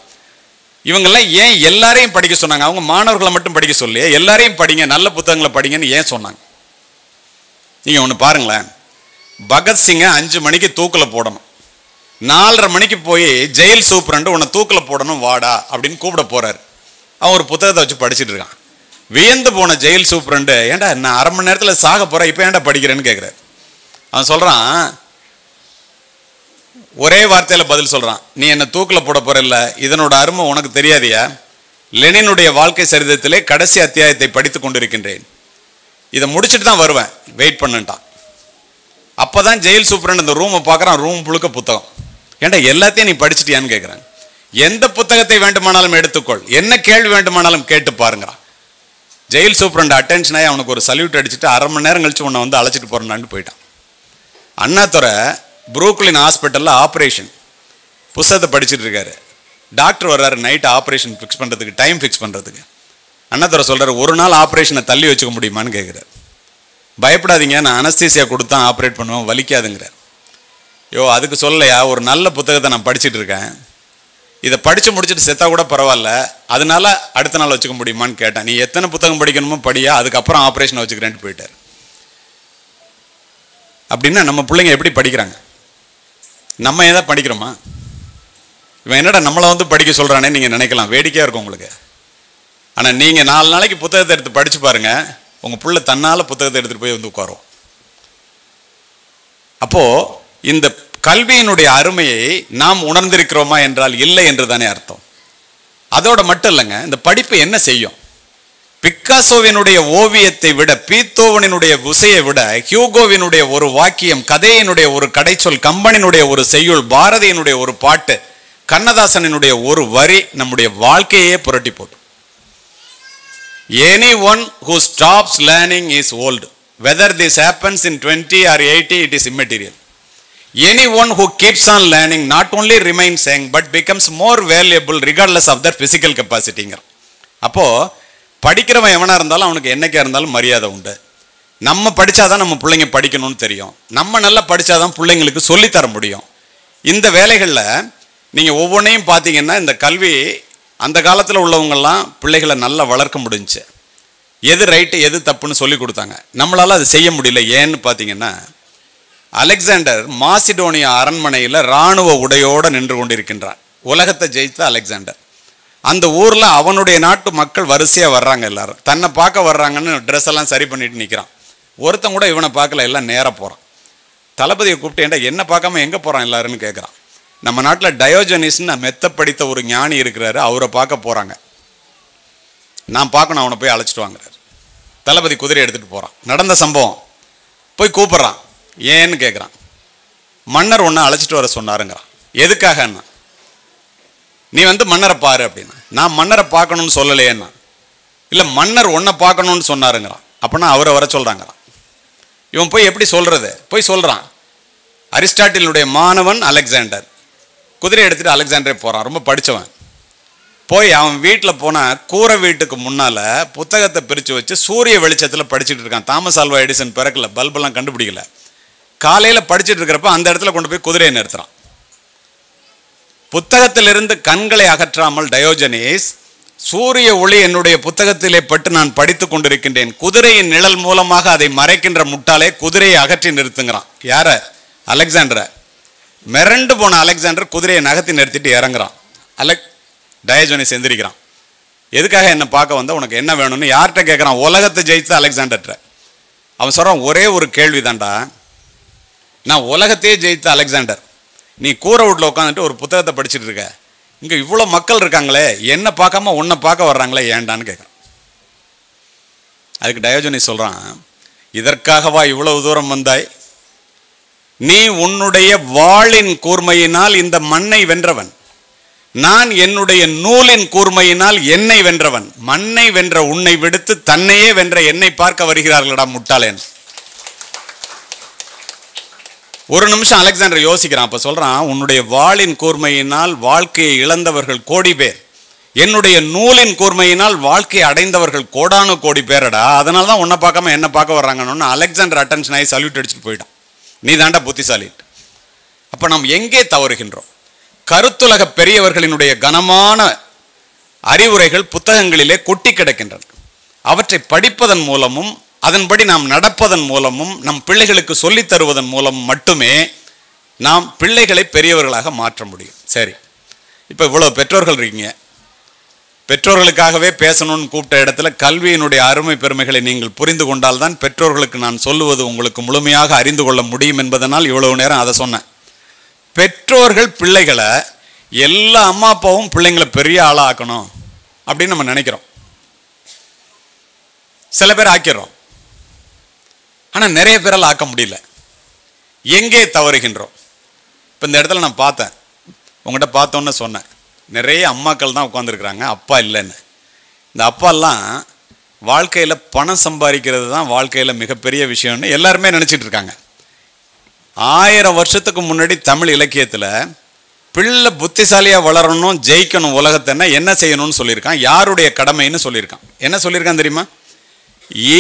இவங்கெல்லாம் ஏன் எல்லாரையும் படிக்க சொன்னாங்க? அவங்க மாணவர்களை மட்டும் படிக்க சொல்லி எல்லாரையும் படிங்க, நல்ல புத்தகங்களை படிங்கன்னு ஏன் சொன்னாங்க? நீங்க ஒன்று பாருங்களேன். பகத்சிங்கை 5 மணிக்கு தூக்கில் போடணும். 4:30 மணிக்கு போய் ஜெயில் சூப்பரண்டு உன்னை தூக்கில் போடணும் வாடா அப்படின்னு கூப்பிட போறாரு. அவன் ஒரு புத்தகத்தை வச்சு படிச்சுட்டு இருக்கான். வியந்து போன ஜெயில் சூப்பரண்டு, ஏன்டா நான் 1/2 மணி நேரத்தில் சாக போறேன், இப்போ ஏன்டா படிக்கிறேன்னு கேட்குறாரு. அவன் சொல்றான், ஒரே வார்த்தையில பதில் சொல்றான், நீ என்ன தூக்கில் போட போறல்ல, இதனோட அருமை உனக்கு தெரியாதியா? லெனினுடைய வாழ்க்கை சரிதத்திலே கடைசி அத்தியாயத்தை படித்துக் கொண்டிருக்கின்றேன், இதை முடிச்சுட்டு தான் வருவேன், வெயிட் பண்ணுட்டான். அப்பதான் ஜெயில் சூப்பரண்ட் அந்த ரூமை பார்க்குறான். ரூம் முழுக்க புத்தகம். ஏன்டா எல்லாத்தையும் நீ படிச்சுட்டியான்னு கேட்குறான். எந்த புத்தகத்தை வேண்டுமானாலும் எடுத்துக்கொள், என்ன கேள்வி வேண்டுமானாலும் கேட்டு பாருங்கிறான். ஜெயில் சூப்பரண்ட் அட்டென்ஷன் ஆகி அவனுக்கு ஒரு சல்யூட் அடிச்சுட்டு 1/2 மணி நேரம் கழிச்சு உன்னை வந்து அழைச்சிட்டு போறேன்னு போயிட்டான். அண்ணாதுரை புரூக்லின் ஹாஸ்பிட்டலில் ஆப்ரேஷன் புத்தகத்தை படிச்சுட்டு இருக்காரு. டாக்டர் வர்றாரு நைட் ஆப்ரேஷன் ஃபிக்ஸ் பண்ணுறதுக்கு, டைம் ஃபிக்ஸ் பண்ணுறதுக்கு. அண்ணாதுரை சொல்கிறார், ஒரு நாள் ஆப்ரேஷனை தள்ளி வச்சுக்க முடியுமான்னு கேட்குறாரு. பயப்படாதீங்க, நான் அனஸ்தீசியா கொடுத்தா ஆப்ரேட் பண்ணுவேன், வலிக்காதுங்கிறார். அதுக்கு சொல்லலையா, ஒரு நல்ல புத்தகத்தை நான் படிச்சுட்டு இருக்கேன், இதை படித்து முடிச்சுட்டு செத்தா கூட பரவாயில்ல, அதனால அடுத்த நாள் வச்சுக்க முடியுமான்னு கேட்டேன். நீ எத்தனை புத்தகம் படிக்கணுமோ படியா, அதுக்கப்புறம் ஆப்ரேஷன் வச்சுக்கிறேன்ட்டு போயிட்டார். அப்படின்னா நம்ம பிள்ளைங்க எப்படி படிக்கிறாங்க? நம்ம ஏதாவது படிக்கிறோமா? இவன் என்னடா நம்மளை வந்து படிக்க சொல்றானே நீங்க நினைக்கலாம், வேடிக்கையா இருக்கும் உங்களுக்கு. ஆனா நீங்க 4 நாளைக்கு புத்தகத்தை எடுத்து படிச்சு பாருங்க, உங்க பிள்ளை தன்னால புத்தகத்தை எடுத்துட்டு போய் வந்து உட்காரும். அப்போ இந்த கல்வியினுடைய அருமையை நாம் உணர்ந்திருக்கிறோமா என்றால் இல்லை என்று தானே அர்த்தம். அதோட மட்டும் இல்லைங்க, இந்த படிப்பு என்ன செய்யும்? பிக்காசோவினுடைய ஓவியத்தை விட, பீத்தோவனினுடைய விசையை விட, ஹியூகோவினுடைய ஒரு வாக்கியம், கதையினுடைய ஒரு கடைச்சொல், கம்பனினுடைய ஒரு செய்யுள், பாரதியினுடைய ஒரு பாட்டு, கண்ணதாசனினுடைய ஒரு வரி நம்முடைய வாழ்க்கையே புரட்டி போட்டு. Anyone who stops learning is old. Whether this happens in 20 or 80, it is immaterial. Anyone who keeps on learning not only remains young but becomes more valuable regardless of their physical capacity. அப்போ படிக்கிறவன் எவனா இருந்தாலும் அவனுக்கு என்னைக்கா இருந்தாலும் மரியாதை உண்டு. நம்ம படிச்சாதான் நம்ம பிள்ளைங்க படிக்கணும்னு தெரியும். நம்ம நல்லா படிச்சாதான் பிள்ளைங்களுக்கு சொல்லித்தர முடியும். இந்த வேலைகளில் நீங்க ஒவ்வொன்றையும் பார்த்தீங்கன்னா, இந்த கல்வி அந்த காலத்தில் உள்ளவங்கெல்லாம் பிள்ளைகளை நல்லா வளர்க்க முடிஞ்சு, எது ரைட்டு எது தப்புன்னு சொல்லி கொடுத்தாங்க. நம்மளால அது செய்ய முடியல. ஏன்னு பார்த்தீங்கன்னா, அலெக்சாண்டர் மாசிடோனியா அரண்மனையில் இராணுவ உடையோடு நின்று கொண்டிருக்கின்றான். உலகத்தை ஜெயித்த அலெக்சாண்டர். அந்த ஊரில் அவனுடைய நாட்டு மக்கள் வரிசையாக வர்றாங்க. எல்லாரும் தன்னை பார்க்க வர்றாங்கன்னு ட்ரெஸ் எல்லாம் சரி பண்ணிட்டு நிற்கிறான். ஒருத்தன் கூட இவனை பார்க்கல, எல்லாம் நேராக போகிறான். தளபதியை கூப்பிட்டு, ஏன்டா என்ன பார்க்காம எங்கே போகிறான் எல்லாருன்னு கேட்குறான். நம்ம நாட்டில் டயோஜனிஸ்ன்னு மெத்த படித்த ஒரு ஞானி இருக்கிறாரு, அவரை பார்க்க போறாங்க. நான் பார்க்கணும், அவனை போய் அழைச்சிட்டு வாங்குறாரு. தளபதி குதிரை எடுத்துட்டு போறான். நடந்த சம்பவம். போய் கூப்பிடுறான். ஏன்னு கேட்குறான். மன்னர் ஒன்று அழைச்சிட்டு வர சொன்னாருங்கிறான். எதுக்காகன்னா, நீ வந்து மன்னரை பாரு அப்படின்னா. நான் மன்னரை பார்க்கணும்னு சொல்லலையேன்னா. இல்லை, மன்னர் ஒன்றை பார்க்கணும்னு சொன்னாருங்கிறான். அப்படின்னா அவரை வர சொல்றாங்கிறான். இவன் போய் எப்படி சொல்றது? போய் சொல்றான், அரிஸ்டாட்டிலுடைய மாணவன் அலெக்சாண்டர். குதிரை எடுத்துட்டு அலெக்சாண்டரே போறான், ரொம்ப படித்தவன். போய் அவன் வீட்டில் போனால் கூரை வீட்டுக்கு முன்னால் புத்தகத்தை பிரித்து வச்சு சூரிய வெளிச்சத்தில் படிச்சுட்டு இருக்கான். தாமஸ் ஆல்வா எடிசன் பிறக்கல, பல்பெல்லாம் கண்டுபிடிக்கல. காலையில் படிச்சுட்டு இருக்கிறப்ப அந்த இடத்துல கொண்டு போய் குதிரையை நிறுத்துறான். புத்தகத்திலிருந்து கண்களை அகற்றாமல் டயோஜனிஸ், சூரிய ஒளி என்னுடைய புத்தகத்திலே பட்டு நான் படித்து கொண்டிருக்கின்றேன், குதிரையின் நிழல் மூலமாக அதை மறைக்கின்ற முட்டாளே, குதிரையை அகற்றி நிறுத்துங்கிறான். யார? அலெக்சாண்டரை. மிரண்டு போன அலெக்சாண்டர் குதிரையை நகர்த்தி நிறுத்திட்டு இறங்குறான். டயோஜனிஸ் எந்திரிக்கிறான். எதுக்காக என்ன பார்க்க வந்த, உனக்கு என்ன வேணும்னு யார்கிட்ட கேட்குறான்? உலகத்தை ஜெயித்த அலெக்சாண்டர்கிட்ட. அவன் சொல்கிறான், ஒரே ஒரு கேள்வி தான்டா, நான் உலகத்தையே ஜெயித்த அலெக்சாண்டர், நீ கூரை வீட்டில் உட்காந்துட்டு ஒரு புத்தகத்தை படிச்சுட்டு இருக்க, இங்கே இவ்வளோ மக்கள் இருக்காங்களே, என்ன பார்க்காம உன்னை பார்க்க வர்றாங்களே, ஏண்டான்னு கேட்குறான். அதுக்கு டயோஜனிஸ் சொல்கிறான், இதற்காகவா இவ்வளவு தூரம் வந்தாய்? நீ உன்னுடைய வாளின் கூர்மையினால் இந்த மண்ணை வென்றவன், நான் என்னுடைய நூலின் கூர்மையினால் என்னை வென்றவன். மண்ணை வென்ற உன்னை விடுத்து தன்னையே வென்ற என்னை பார்க்க வருகிறார்களடா முட்டாளேன். ஒரு நிமிஷம் அலெக்சாண்டர் யோசிக்கிறான். அப்ப சொல்றான், உன்னுடைய வாளின் கூர்மையினால் வாழ்க்கையை இழந்தவர்கள் கோடி பேர், என்னுடைய நூலின் கூர்மையினால் வாழ்க்கையை அடைந்தவர்கள் கோடானு கோடி பேரடா, அதனால தான் உன்னை பார்க்காம என்ன பார்க்க வர்றாங்கன்னு அலெக்சாண்டர் அட்டென்ஷன் ஆகி சல்யூட் அடிச்சுட்டு போயிட்டான். நீ தாண்டா புத்திசாலி. அப்ப நாம் எங்கே தவறுகின்றோம்? கருத்துலக பெரியவர்களினுடைய கனமான அறிவுரைகள் புத்தகங்களிலே கொட்டி கிடக்கின்றன. அவற்றை படிப்பதன் மூலமும் அதன்படி நாம் நடப்பதன் மூலமும் நம் பிள்ளைகளுக்கு சொல்லித் தருவதன் மூலம் மட்டுமே நாம் பிள்ளைகளை பெரியவர்களாக மாற்ற முடியும். சரி, இப்போ இவ்வளவு பெற்றோர்கள் இருக்கீங்க, பெற்றோர்களுக்காகவே பேசணும்னு கூப்பிட்ட இடத்துல கல்வியினுடைய அருமை பெருமைகளை நீங்கள் புரிந்து கொண்டால்தான் பெற்றோர்களுக்கு நான் சொல்லுவது உங்களுக்கு முழுமையாக அறிந்து கொள்ள முடியும் என்பதனால் இவ்வளவு நேரம் அதை சொன்னேன். பெற்றோர்கள் பிள்ளைகளை, எல்லா அம்மா அப்பாவும் பிள்ளைங்களை பெரிய ஆளாக ஆக்கணும் அப்படின்னு நம்ம நினைக்கிறோம். சில பேர் ஆக்கிறோம், ஆனால் நிறைய பேரால் ஆக்க முடியல. எங்கே தவறுகின்றோம்? இப்போ இந்த இடத்துல நான் பார்த்தேன், உங்கள்கிட்ட பார்த்தோன்னு சொன்னேன், நிறைய அம்மாக்கள் தான் உட்காந்துருக்குறாங்க, அப்பா இல்லைன்னு. இந்த அப்பாலாம் வாழ்க்கையில் பணம் சம்பாதிக்கிறது தான் வாழ்க்கையில் மிகப்பெரிய விஷயம்னு எல்லாருமே நினச்சிட்டு இருக்காங்க. 1000 வருஷத்துக்கு முன்னாடி தமிழ் இலக்கியத்தில் பிள்ளை புத்திசாலியாக வளரணும், ஜெயிக்கணும் உலகத்தை என்ன செய்யணும்னு சொல்லியிருக்கான், யாருடைய கடமைன்னு சொல்லியிருக்கான். என்ன சொல்லியிருக்கான் தெரியுமா?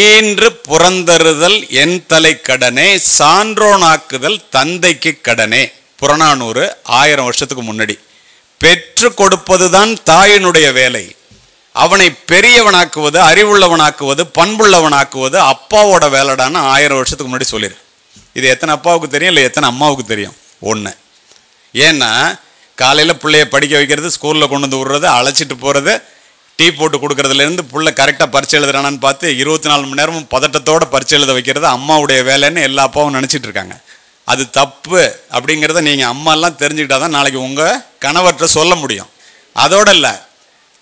ஈன்று புறந்தறுதல் என் தலை கடனே, சான்றோனாக்குதல் தந்தைக்கு கடனே. புறநானூறு 1000 வருஷத்துக்கு முன்னாடி. பெற்று கொடுப்பதுதான் தாயினுடைய வேலை, அவனை பெரியவனாக்குவது, அறிவுள்ளவனாக்குவது, பண்புள்ளவனாக்குவது அப்பாவோட வேலைடான்னு 1000 வருஷத்துக்கு முன்னாடி சொல்லிடு. இது எத்தனை அப்பாவுக்கு தெரியும், இல்லை எத்தனை அம்மாவுக்கு தெரியும்? ஒன்று. ஏன்னா காலையில் பிள்ளைய படிக்க வைக்கிறது, ஸ்கூலில் கொண்டு வந்து விடுறது, அழைச்சிட்டு போகிறது, டீ போட்டு கொடுக்கறதுலேருந்து பிள்ளை கரெக்டாக பரிச்சை எழுதுறானான்னு பார்த்து 24 மணி நேரமும் பதட்டத்தோடு பரிச்சை எழுத வைக்கிறது அம்மாவுடைய வேலைன்னு எல்லா அப்பாவும் நினச்சிட்டு இருக்காங்க. அது தப்பு அப்படிங்கிறத நீங்கள் அம்மாலாம் தெரிஞ்சுக்கிட்டா தான் நாளைக்கு உங்கள் கணவர்கிட்ட சொல்ல முடியும். அதோட இல்லை,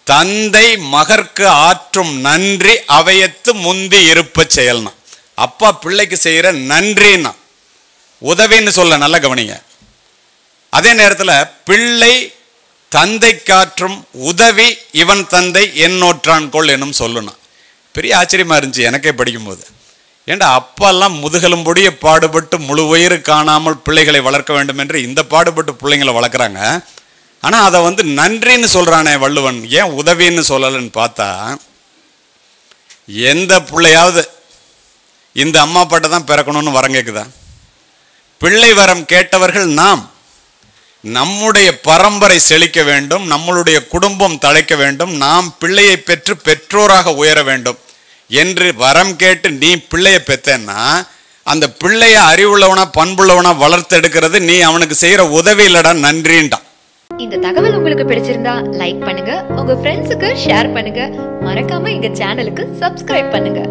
தந்தை மகற்கு ஆற்றும் நன்றி அவையத்து முந்தி இருப்ப செயல்னா. அப்பா பிள்ளைக்கு செய்கிற நன்றின்னா உதவின்னு சொல்ல, நல்ல கவனிங்க. அதே நேரத்தில் பிள்ளை தந்தை காற்றும் உதவி இவன் தந்தை என்னோற்றான் கொள் என்னும் சொல்லணும். பெரிய ஆச்சரியமா இருந்துச்சு எனக்கே படிக்கும்போது. ஏண்டா அப்பாலாம் முதுகெலும்பொடிய பாடுபட்டு முழு வயிறு காணாமல் பிள்ளைகளை வளர்க்க வேண்டும் என்று இந்த பாடுபட்டு பிள்ளைங்களை வளர்க்குறாங்க. ஆனால் அதை வந்து நன்றின்னு சொல்கிறானே வள்ளுவன், ஏன் உதவின்னு சொல்லலைன்னு பார்த்தா, எந்த பிள்ளையாவது இந்த அம்மா அப்பாட்ட தான் பிறக்கணும்னு வரம் கேட்குதா? பிள்ளை வரம் கேட்டவர்கள் நாம். நம்முடைய பரம்பரை செழிக்க வேண்டும், நம்மளுடைய குடும்பம் தழைக்க வேண்டும், நாம் பிள்ளையை பெற்று பெற்றோராக உயர வேண்டும் என்று வரம் கேட்டு நீ பிள்ளையை பெத்தேன்னா அந்த பிள்ளைய அறிவுள்ளவனா பண்புள்ளவனா வளர்த்தெடுக்கிறது நீ அவனுக்கு செய்யற உதவி இல்லடா, நன்றின்டான். இந்த தகவல் உங்களுக்கு பிடிச்சிருந்தா லைக் பண்ணுங்க, உங்க ஃப்ரெண்ட்ஸுக்கு ஷேர் பண்ணுங்க, மறக்காம எங்க சேனலுக்கு சப்ஸ்கிரைப் பண்ணுங்க.